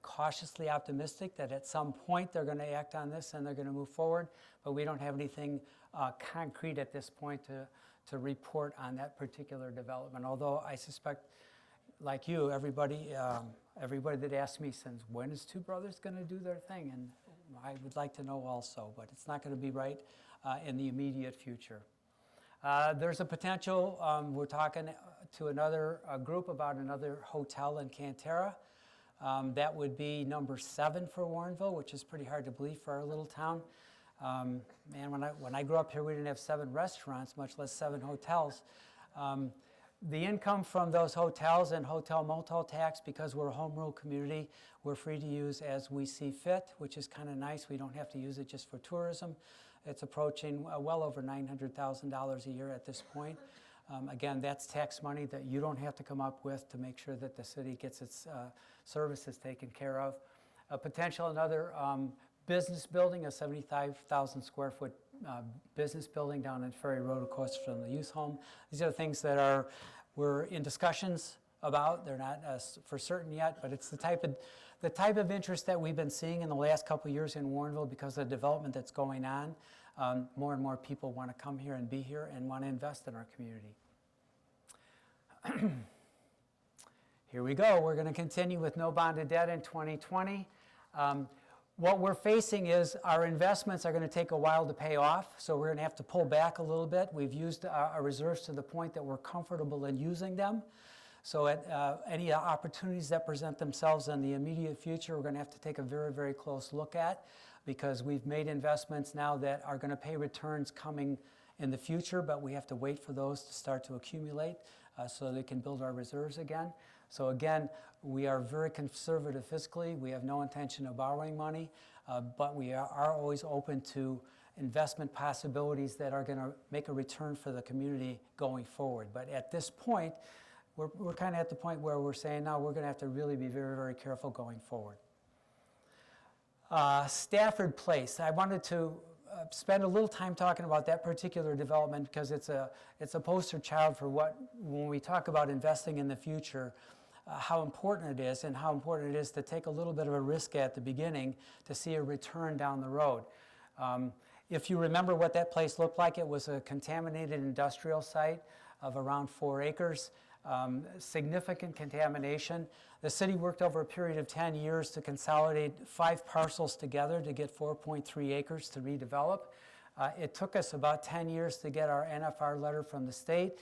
cautiously optimistic that at some point they're going to act on this and they're going to move forward, but we don't have anything concrete at this point to report on that particular development. Although I suspect, like you, everybody that asks me since, when is Two Brothers going to do their thing? And I would like to know also, but it's not going to be right in the immediate future. There's a potential, we're talking to another group about another hotel in Cantera. That would be number 7 for Warrenville, which is pretty hard to believe for our little town. Man, when I grew up here, we didn't have 7 restaurants, much less 7 hotels. The income from those hotels and hotel motel tax, because we're a home rule community, we're free to use as we see fit, which is kind of nice. We don't have to use it just for tourism. It's approaching well over $900,000 a year at this point. Again, that's tax money that you don't have to come up with to make sure that the city gets its services taken care of. A potential another business building, a 75,000 square foot business building down in Ferry Road, of course, from the youth home. These are things that we're in discussions about. They're not for certain yet, but it's the type of interest that we've been seeing in the last couple of years in Warrenville because of the development that's going on. More and more people want to come here and be here and want to invest in our community. Here we go. We're going to continue with no bonded debt in 2020. What we're facing is our investments are going to take a while to pay off, so we're going to have to pull back a little bit. We've used our reserves to the point that we're comfortable in using them. So at any opportunities that present themselves in the immediate future, we're going to have to take a very, very close look at, because we've made investments now that are going to pay returns coming in the future, but we have to wait for those to start to accumulate so they can build our reserves again. So again, we are very conservative fiscally. We have no intention of borrowing money, but we are always open to investment possibilities that are going to make a return for the community going forward. But at this point, we're kind of at the point where we're saying now we're going to have to really be very, very careful going forward. Stafford Place. I wanted to spend a little time talking about that particular development because it's a poster child for when we talk about investing in the future, how important it is and how important it is to take a little bit of a risk at the beginning to see a return down the road. If you remember what that place looked like, it was a contaminated industrial site of around 4 acres. Significant contamination. The city worked over a period of 10 years to consolidate 5 parcels together to get 4.3 acres to redevelop. It took us about 10 years to get our NFR letter from the state,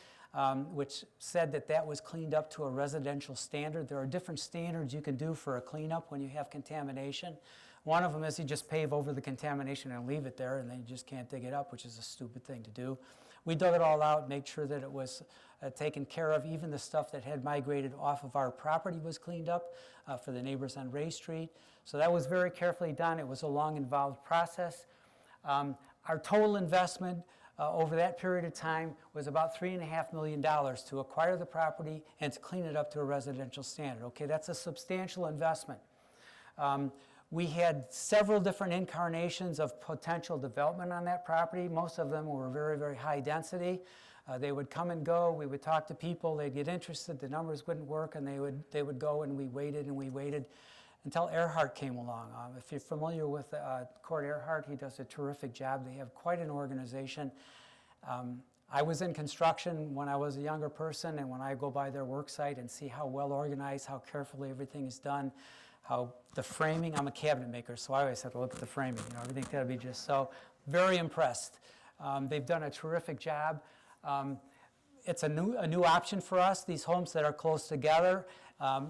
which said that was cleaned up to a residential standard. There are different standards you can do for a cleanup when you have contamination. One of them is you just pave over the contamination and leave it there, and then you just can't dig it up, which is a stupid thing to do. We dug it all out, made sure that it was taken care of. Even the stuff that had migrated off of our property was cleaned up for the neighbors on Ray Street. So that was very carefully done. It was a long, involved process. Our total investment over that period of time was about $3.5 million to acquire the property and to clean it up to a residential standard. Okay, that's a substantial investment. We had several different incarnations of potential development on that property. Most of them were very, very high density. They would come and go. We would talk to people. They'd get interested. The numbers wouldn't work, and they would go, and we waited until Earhart came along. If you're familiar with Court Earhart, he does a terrific job. They have quite an organization. I was in construction when I was a younger person, and when I go by their work site and see how well organized, how carefully everything is done, how the framing, I'm a cabinet maker, so I always have to look at the framing, everything that'll be just so, very impressed. They've done a terrific job. It's a new option for us. These homes that are close together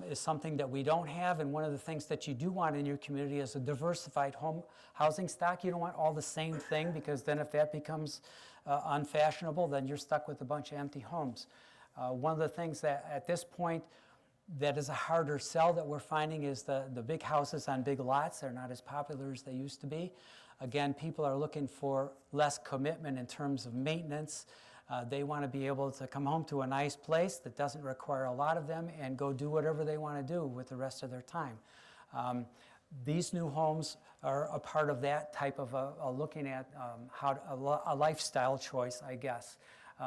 is something that we don't have, and one of the things that you do want in your community is a diversified home housing stock. You don't want all the same thing, because then if that becomes unfashionable, then you're stuck with a bunch of empty homes. One of the things that at this point that is a harder sell that we're finding is the big houses on big lots. They're not as popular as they used to be. Again, people are looking for less commitment in terms of maintenance. They want to be able to come home to a nice place that doesn't require a lot of them and go do whatever they want to do with the rest of their time. These new homes are a part of that type of looking at a lifestyle choice, I guess.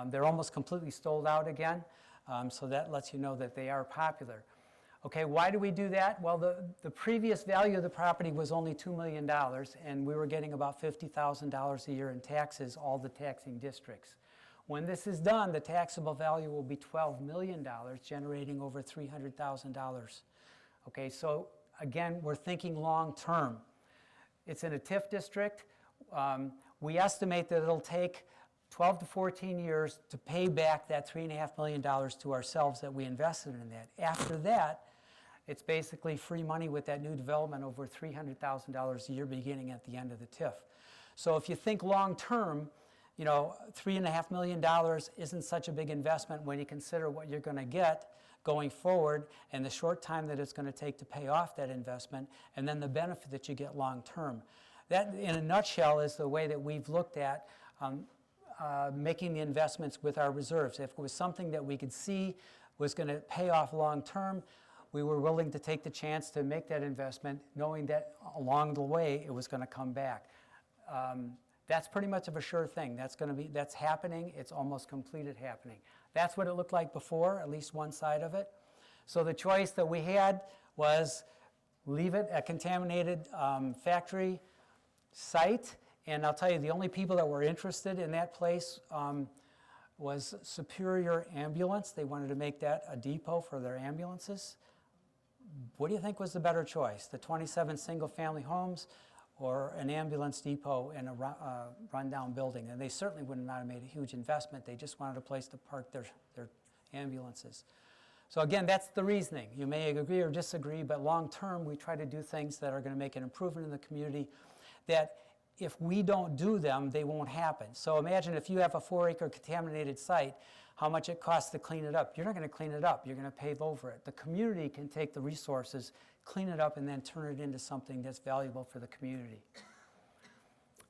They're almost completely sold out again, so that lets you know that they are popular. Okay, why do we do that? Well, the previous value of the property was only $2 million, and we were getting about $50,000 a year in taxes, all the taxing districts. When this is done, the taxable value will be $12 million, generating over $300,000. Okay, so again, we're thinking long term. It's in a TIF district. We estimate that it'll take 12 to 14 years to pay back that $3.5 million to ourselves that we invested in that. After that, it's basically free money with that new development, over $300,000 a year beginning at the end of the TIF. So if you think long term, you know, $3.5 million isn't such a big investment when you consider what you're going to get going forward and the short time that it's going to take to pay off that investment, and then the benefit that you get long term. That, in a nutshell, is the way that we've looked at making the investments with our reserves. If it was something that we could see was going to pay off long term, we were willing to take the chance to make that investment, knowing that along the way it was going to come back. That's pretty much of a sure thing. That's happening. It's almost completed happening. That's what it looked like before, at least one side of it. So the choice that we had was leave it a contaminated factory site. And I'll tell you, the only people that were interested in that place was Superior Ambulance. They wanted to make that a depot for their ambulances. What do you think was the better choice? The 27 single-family homes or an ambulance depot in a rundown building? And they certainly would not have made a huge investment. They just wanted a place to park their ambulances. So again, that's the reasoning. You may agree or disagree, but long term, we try to do things that are going to make an improvement in the community that if we don't do them, they won't happen. So imagine if you have a 4-acre contaminated site, how much it costs to clean it up. You're not going to clean it up. You're going to pave over it. The community can take the resources, clean it up, and then turn it into something that's valuable for the community.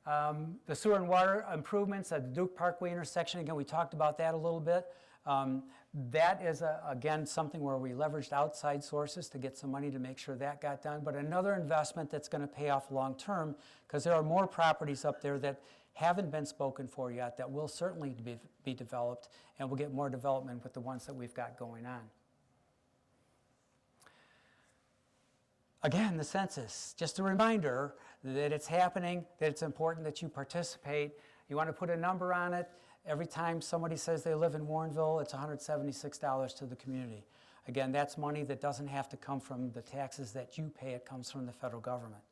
The sewer and water improvements at the Duke Parkway intersection, again, we talked about that a little bit. That is, again, something where we leveraged outside sources to get some money to make sure that got done. But another investment that's going to pay off long term, because there are more properties up there that haven't been spoken for yet that will certainly be developed, and we'll get more development with the ones that we've got going on. Again, the census, just a reminder that it's happening, that it's important that you participate. You want to put a number on it. Every time somebody says they live in Warrenville, it's $176 to the community. Again, that's money that doesn't have to come from the taxes that you pay. It comes from the federal government.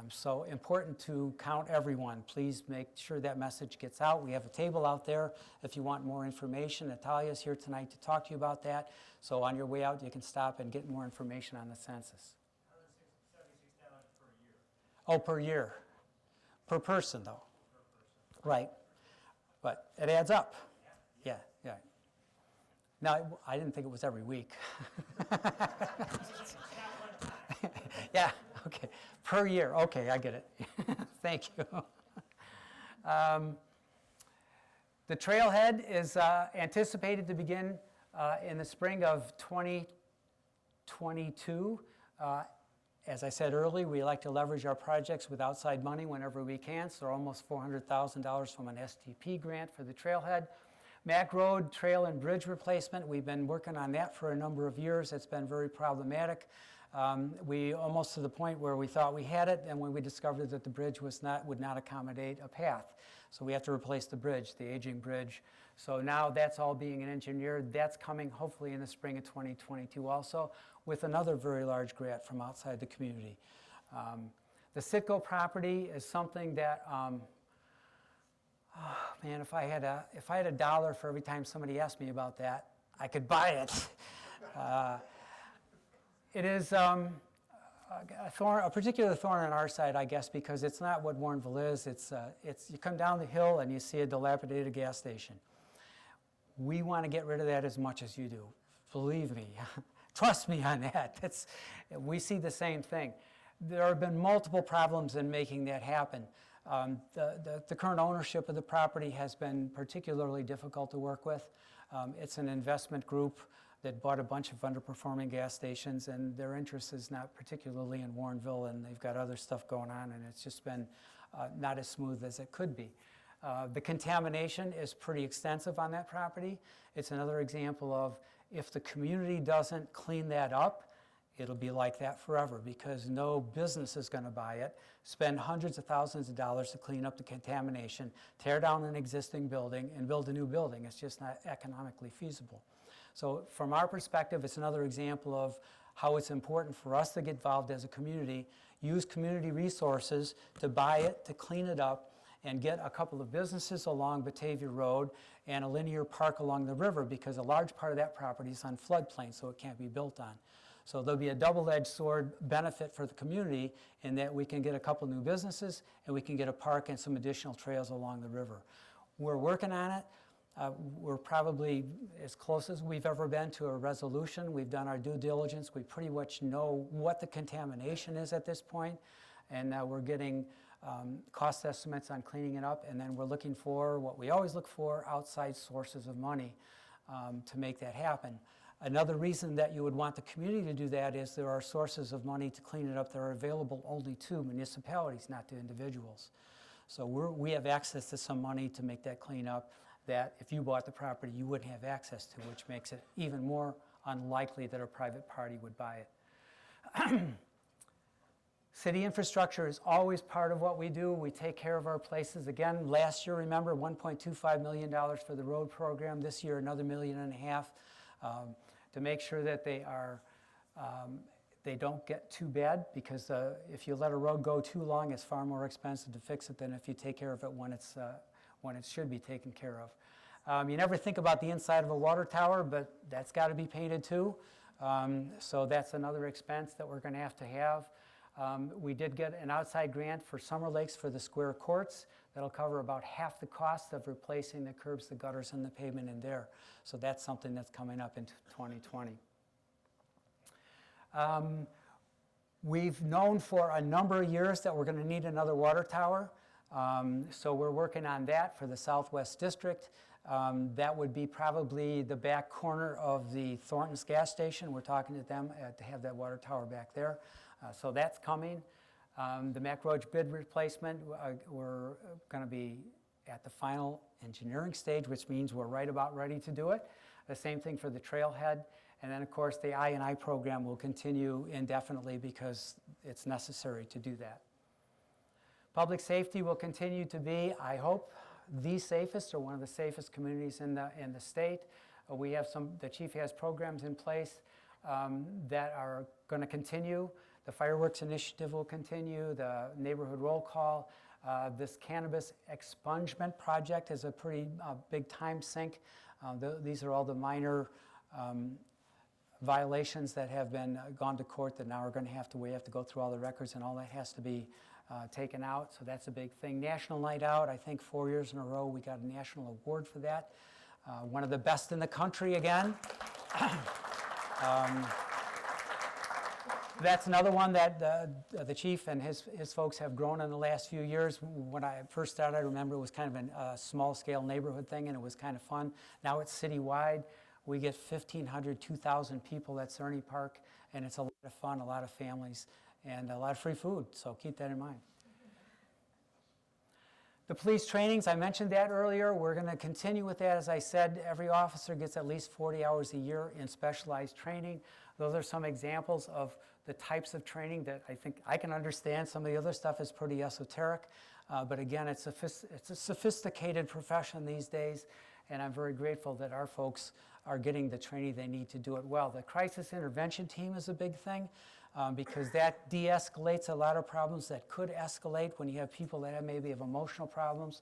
So important to count everyone. Please make sure that message gets out. We have a table out there if you want more information. Natalia's here tonight to talk to you about that. So on your way out, you can stop and get more information on the census. $176 per year. Oh, per year. Per person, though. Right. But it adds up. Yeah, yeah. Now, I didn't think it was every week. Yeah, okay. Per year. Okay, I get it. Thank you. The trailhead is anticipated to begin in the spring of 2022. As I said earlier, we like to leverage our projects with outside money whenever we can, so almost $400,000 from an STP grant for the trailhead. Mack Road Trail and Bridge replacement, we've been working on that for a number of years. It's been very problematic. We almost to the point where we thought we had it, and when we discovered that the bridge would not accommodate a path. So we have to replace the bridge, the aging bridge. So now that's all being engineered. That's coming hopefully in the spring of 2022 also, with another very large grant from outside the community. The Citgo property is something that, man, if I had a dollar for every time somebody asked me about that, I could buy it. It is a particular thorn on our side, I guess, because it's not what Warrenville is. It's you come down the hill and you see a dilapidated gas station. We want to get rid of that as much as you do. Believe me, trust me on that. We see the same thing. There have been multiple problems in making that happen. The current ownership of the property has been particularly difficult to work with. It's an investment group that bought a bunch of underperforming gas stations, and their interest is not particularly in Warrenville, and they've got other stuff going on, and it's just been not as smooth as it could be. The contamination is pretty extensive on that property. It's another example of if the community doesn't clean that up, it'll be like that forever because no business is going to buy it, spend hundreds of thousands of dollars to clean up the contamination, tear down an existing building, and build a new building. It's just not economically feasible. So from our perspective, it's another example of how it's important for us to get involved as a community, use community resources to buy it, to clean it up, and get a couple of businesses along Batavia Road and a linear park along the river because a large part of that property is on floodplain, so it can't be built on. So there'll be a double-edged sword benefit for the community in that we can get a couple new businesses and we can get a park and some additional trails along the river. We're working on it. We're probably as close as we've ever been to a resolution. We've done our due diligence. We pretty much know what the contamination is at this point, and we're getting cost estimates on cleaning it up, and then we're looking for what we always look for, outside sources of money to make that happen. Another reason that you would want the community to do that is there are sources of money to clean it up that are available only to municipalities, not to individuals. So we have access to some money to make that clean up that if you bought the property, you wouldn't have access to, which makes it even more unlikely that a private party would buy it. City infrastructure is always part of what we do. We take care of our places. Again, last year, remember, $1.25 million for the road program. This year, another $1.5 million to make sure that they don't get too bad, because if you let a road go too long, it's far more expensive to fix it than if you take care of it when it should be taken care of. You never think about the inside of a water tower, but that's got to be painted too. So that's another expense that we're going to have. We did get an outside grant for Summer Lakes for the square courts. That'll cover about half the cost of replacing the curbs, the gutters, and the pavement in there. So that's something that's coming up in 2020. We've known for a number of years that we're going to need another water tower. So we're working on that for the Southwest District. That would be probably the back corner of the Thornton's gas station. We're talking to them to have that water tower back there. So that's coming. The Mack Roach bid replacement, we're going to be at the final engineering stage, which means we're right about ready to do it. The same thing for the trailhead. And then, of course, the I&I program will continue indefinitely because it's necessary to do that. Public safety will continue to be, I hope, the safest or one of the safest communities in the state. We have the chief has programs in place that are going to continue. The fireworks initiative will continue, the neighborhood roll call. This cannabis expungement project is a pretty big time sink. These are all the minor violations that have been gone to court that now we have to go through all the records, and all that has to be taken out. So that's a big thing. National Night Out, I think 4 years in a row we got a national award for that. One of the best in the country again. That's another one that the chief and his folks have grown in the last few years. When I first started, I remember it was kind of a small-scale neighborhood thing, and it was kind of fun. Now it's citywide. We get 1,500, 2,000 people at Cerny Park, and it's a lot of fun, a lot of families, and a lot of free food, so keep that in mind. The police trainings, I mentioned that earlier. We're going to continue with that. As I said, every officer gets at least 40 hours a year in specialized training. Those are some examples of the types of training that I think I can understand. Some of the other stuff is pretty esoteric, but again, it's a sophisticated profession these days, and I'm very grateful that our folks are getting the training they need to do it well. The crisis intervention team is a big thing because that de-escalates a lot of problems that could escalate when you have people that maybe have emotional problems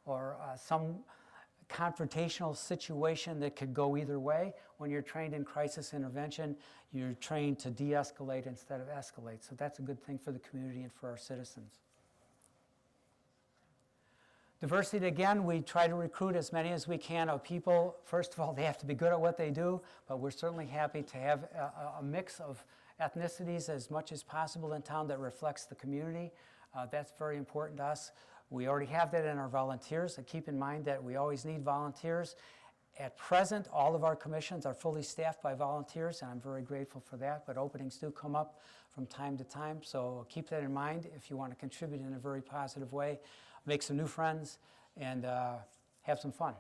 or some confrontational situation that could go either way. When you're trained in crisis intervention, you're trained to de-escalate instead of escalate. So that's a good thing for the community and for our citizens. Diversity, again, we try to recruit as many as we can of people. First of all, they have to be good at what they do, but we're certainly happy to have a mix of ethnicities as much as possible in town that reflects the community. That's very important to us. We already have that in our volunteers, so keep in mind that we always need volunteers. At present, all of our commissions are fully staffed by volunteers, and I'm very grateful for that, but openings do come up from time to time, so keep that in mind if you want to contribute in a very positive way, make some new friends, and have some fun.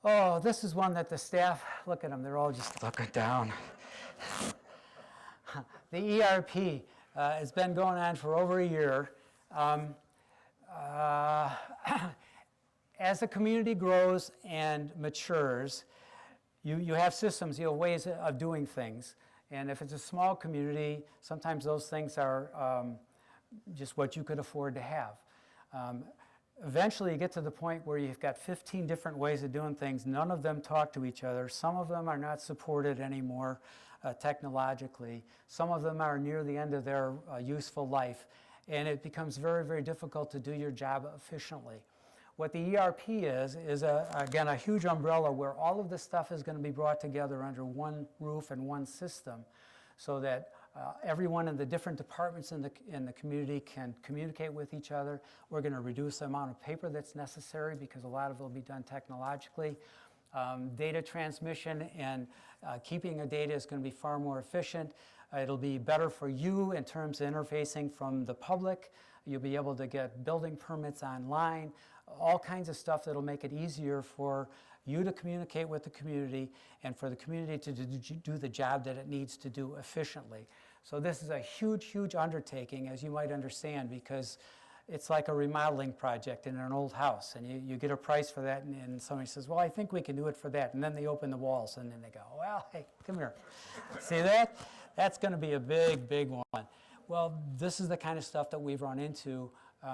Oh, this is one that the staff, look at them, they're all just looking down. The ERP has been going on for over a year. As the community grows and matures, you have systems, you have ways of doing things. And if it's a small community, sometimes those things are just what you could afford to have. Eventually, you get to the point where you've got 15 different ways of doing things. None of them talk to each other. Some of them are not supported anymore technologically. Some of them are near the end of their useful life. And it becomes very, very difficult to do your job efficiently. What the ERP is again, a huge umbrella where all of this stuff is going to be brought together under one roof and one system so that everyone in the different departments in the community can communicate with each other. We're going to reduce the amount of paper that's necessary because a lot of it will be done technologically. Data transmission and keeping the data is going to be far more efficient. It'll be better for you in terms of interfacing from the public. You'll be able to get building permits online, all kinds of stuff that'll make it easier for you to communicate with the community and for the community to do the job that it needs to do efficiently. So this is a huge, huge undertaking, as you might understand, because it's like a remodeling project in an old house, and you get a price for that, and somebody says, well, I think we can do it for that, and then they open the walls, and then they go, well, hey, come here. See that? That's going to be a big, big one. Well, this is the kind of stuff that we've run into,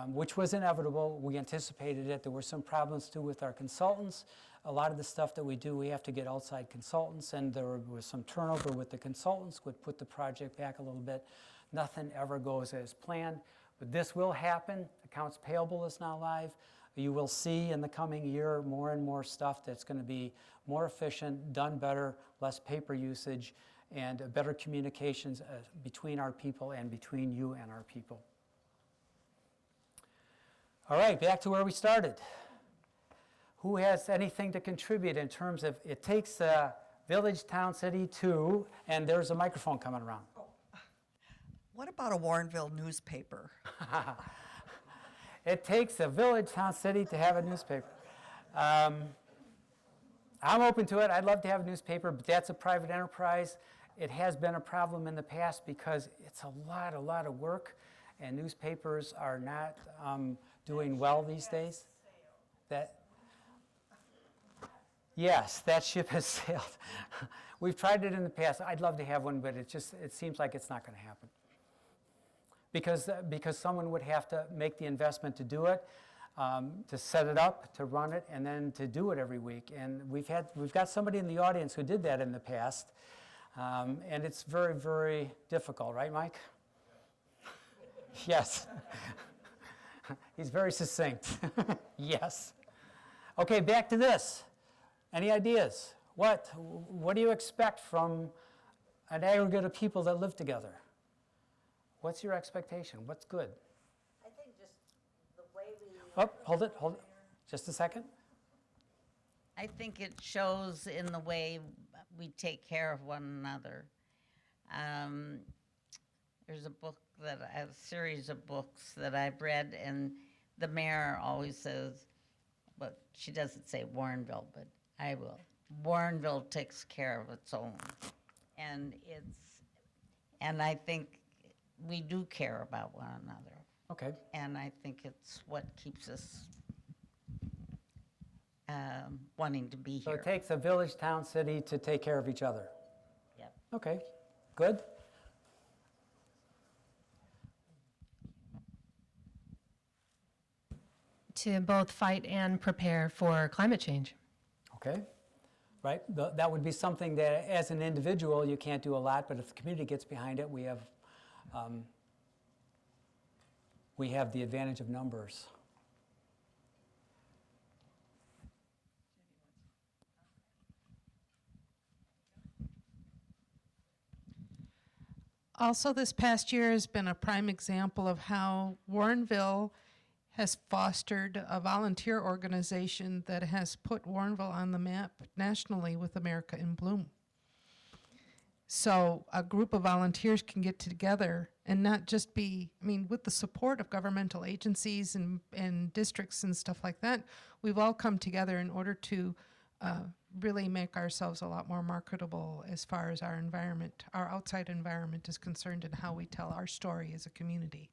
which was inevitable. We anticipated it. There were some problems, too, with our consultants. A lot of the stuff that we do, we have to get outside consultants, and there was some turnover with the consultants, would put the project back a little bit. Nothing ever goes as planned, but this will happen. Accounts payable is now live. You will see in the coming year more and more stuff that's going to be more efficient, done better, less paper usage, and better communications between our people and between you and our people. All right, back to where we started. Who has anything to contribute in terms of it takes a village, town, city to, and there's a microphone coming around. What about a Warrenville newspaper? It takes a village, town, city to have a newspaper. I'm open to it. I'd love to have a newspaper, but that's a private enterprise. It has been a problem in the past because it's a lot of work, and newspapers are not doing well these days. Yes, that ship has sailed. We've tried it in the past. I'd love to have one, but it seems like it's not going to happen. Because someone would have to make the investment to do it, to set it up, to run it, and then to do it every week. And we've got somebody in the audience who did that in the past, and it's very, very difficult, right, Mike? Yes. He's very succinct. Yes. Okay, back to this. Any ideas? What do you expect from an aggregate of people that live together? What's your expectation? What's good? I think just the way we. Oh, hold it. Just a second. I think it shows in the way we take care of one another. There's a series of books that I've read, and the mayor always says, but she doesn't say Warrenville, but I will. Warrenville takes care of its own, and I think we do care about one another. Okay. And I think it's what keeps us wanting to be So here. it takes a village, town, city to take care of each other. Yep. Okay. Good. To both fight and prepare for climate change. Okay. Right. That would be something that, as an individual, you can't do a lot, but if the community gets behind it, we have we have the advantage of numbers. Also, this past year has been a prime example of how Warrenville has fostered a volunteer organization that has put Warrenville on the map nationally with America in Bloom. So a group of volunteers can get together and not just be, I mean, with the support of governmental agencies and districts and stuff like that, we've all come together in order to really make ourselves a lot more marketable as far as our environment, our outside environment is concerned, and how we tell our story as a community.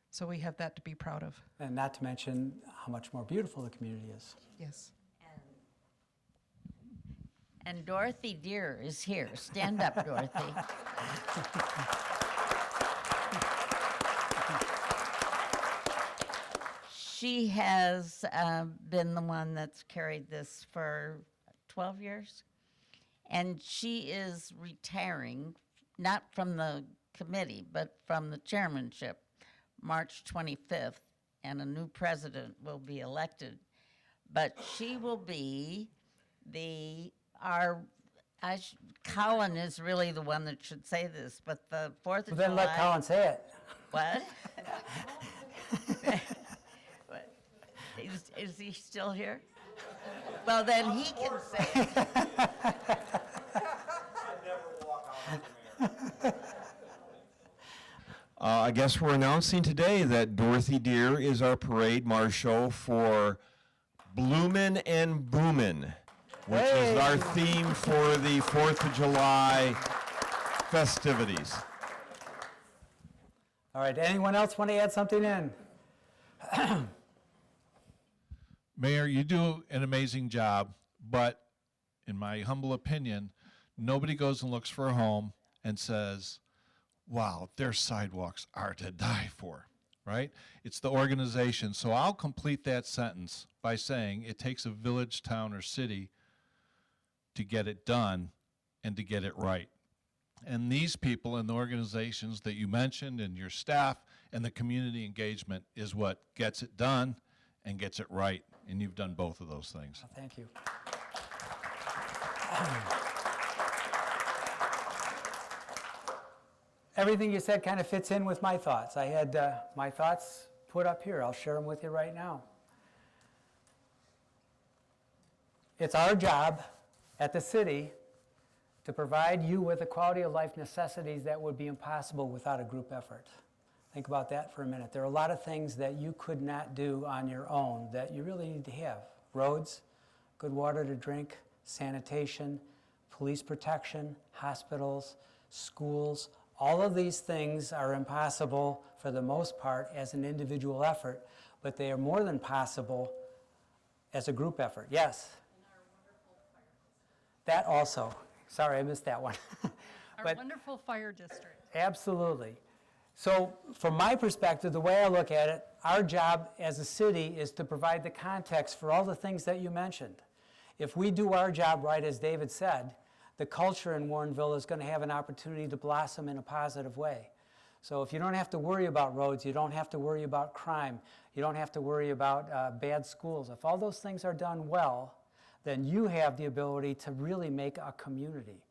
So we have that to be proud of. And not to mention how much more beautiful the community is. Yes. And Dorothy Deer is here. Stand up, Dorothy. She has been the one that's carried this for 12 years. And she is retiring, not from the committee, but from the chairmanship, March 25th, and a new president will be elected. But she will be Colin is really the one that should say this, but the 4th of Well, then let July. Colin say it. What? What? Is he still here? Well, then he can say it. I guess we're announcing today that Dorothy Deer is our parade marshal for Bloomin' and Boomin', which is our theme for the 4th of July festivities. All right, anyone else want to add something in? Mayor, you do an amazing job, but in my humble opinion, nobody goes and looks for a home and says, wow, their sidewalks are to die for, right? It's the organization. So I'll complete that sentence by saying it takes a village, town, or city to get it done and to get it right. And these people and the organizations that you mentioned and your staff and the community engagement is what gets it done and gets it right. And you've done both of those things. Oh, thank you. Everything you said kind of fits in with my thoughts. I had my thoughts put up here. I'll share them with you right now. It's our job at the city to provide you with the quality of life necessities that would be impossible without a group effort. Think about that for a minute. There are a lot of things that you could not do on your own that you really need to have. Roads, good water to drink, sanitation, police protection, hospitals, schools. All of these things are impossible for the most part as an individual effort, but they are more than possible as a group effort. Yes? That also. Sorry, I missed that one. Our wonderful fire district. Absolutely. So from my perspective, the way I look at it, our job as a city is to provide the context for all the things that you mentioned. If we do our job right, as David said, the culture in Warrenville is going to have an opportunity to blossom in a positive way. So if you don't have to worry about roads, you don't have to worry about crime, you don't have to worry about bad schools. If all those things are done well, then you have the ability to really make a community.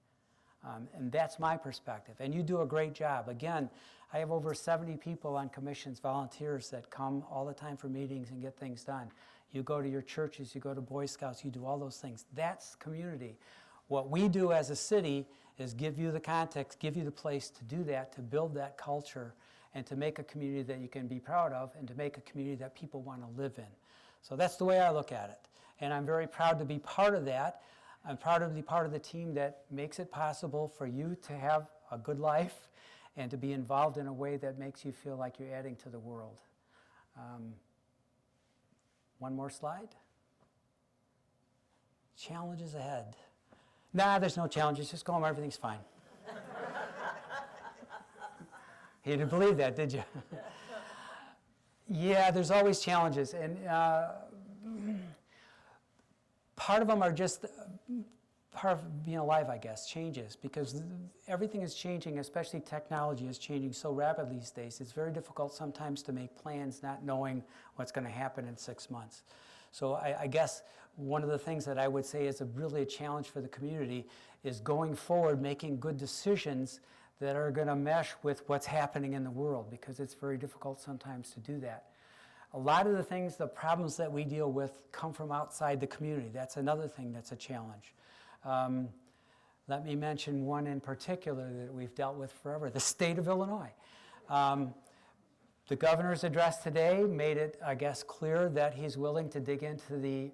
And that's my perspective. And you do a great job. Again, I have over 70 people on commissions, volunteers that come all the time for meetings and get things done. You go to your churches, you go to Boy Scouts, you do all those things. That's community. What we do as a city is give you the context, give you the place to do that, to build that culture, and to make a community that you can be proud of, and to make a community that people want to live in. So that's the way I look at it. And I'm very proud to be part of that. I'm proud to be part of the team that makes it possible for you to have a good life and to be involved in a way that makes you feel like you're adding to the world. One more slide. Challenges ahead. Nah, there's no challenges. Just go home, everything's fine. You didn't believe that, did you? Yeah, there's always challenges. And part of them are just part of being alive, I guess, changes, because everything is changing, especially technology is changing so rapidly these days. It's very difficult sometimes to make plans not knowing what's going to happen in 6 months. So I guess one of the things that I would say is really a challenge for the community is going forward, making good decisions that are going to mesh with what's happening in the world, because it's very difficult sometimes to do that. A lot of the things, the problems that we deal with come from outside the community. That's another thing that's a challenge. Let me mention one in particular that we've dealt with forever, the state of Illinois. The governor's address today made it, I guess, clear that he's willing to dig into the,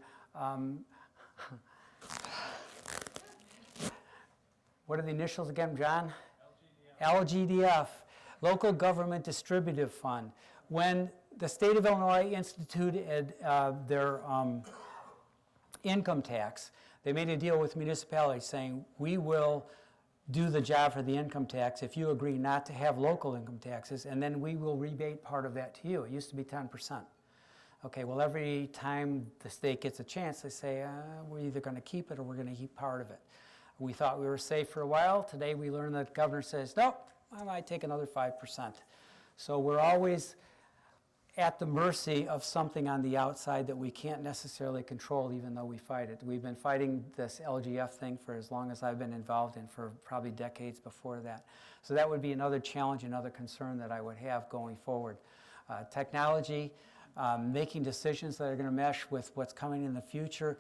what are the initials again, John? LGDF, Local Government Distributive Fund. When the state of Illinois instituted their income tax, they made a deal with municipalities saying, we will do the job for the income tax if you agree not to have local income taxes, and then we will rebate part of that to you. It used to be 10%. Okay, well, every time the state gets a chance, they say, we're either going to keep it or we're going to keep part of it. We thought we were safe for a while. Today we learned that the governor says, nope, I might take another 5%. So we're always at the mercy of something on the outside that we can't necessarily control, even though we fight it. We've been fighting this LGF thing for as long as I've been involved in, for probably decades before that. So that would be another challenge, another concern that I would have going forward. Technology, making decisions that are going to mesh with what's coming in the future.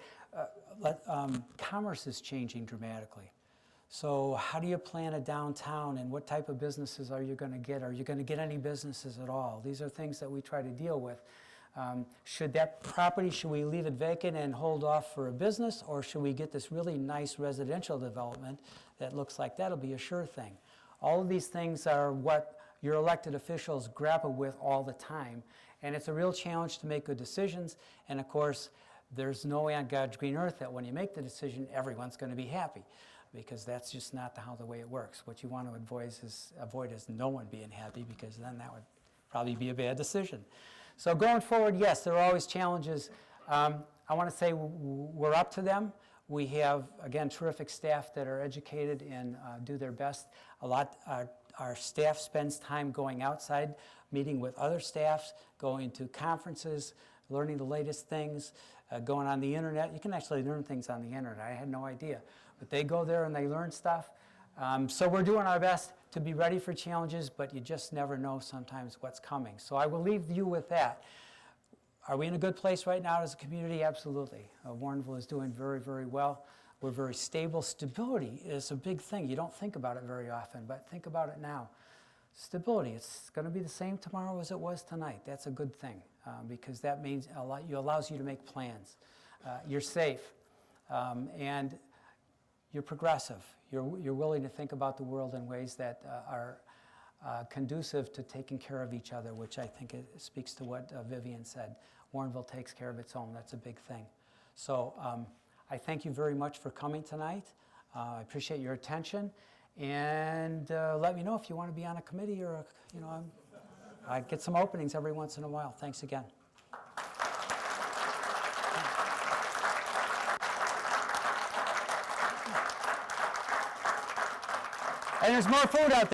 Commerce is changing dramatically. So how do you plan a downtown, and what type of businesses are you going to get? Are you going to get any businesses at all? These are things that we try to deal with. Should that property, should we leave it vacant and hold off for a business, or should we get this really nice residential development that looks like that'll be a sure thing? All of these things are what your elected officials grapple with all the time, and it's a real challenge to make good decisions. And of course, there's no way on God's green earth that when you make the decision, everyone's going to be happy, because that's just not how the way it works. What you want to avoid is no one being happy, because then that would probably be a bad decision. So going forward, yes, there are always challenges. I want to say we're up to them. We have, again, terrific staff that are educated and do their best. Our staff spends time going outside, meeting with other staffs, going to conferences, learning the latest things, going on the internet. You can actually learn things on the internet. I had no idea. But they go there and they learn stuff. So we're doing our best to be ready for challenges, but you just never know sometimes what's coming. So I will leave you with that. Are we in a good place right now as a community? Absolutely. Warrenville is doing very, very well. We're very stable. Stability is a big thing. You don't think about it very often, but think about it now. Stability, it's going to be the same tomorrow as it was tonight. That's a good thing, because that means it allows you to make plans. You're safe, and you're progressive. You're willing to think about the world in ways that are conducive to taking care of each other, which I think it speaks to what Vivian said. Warrenville takes care of its own. That's a big thing. So I thank you very much for coming tonight. I appreciate your attention. And let me know if you want to be on a committee, or, I get some openings every once in a while. Thanks again. And there's more food out there.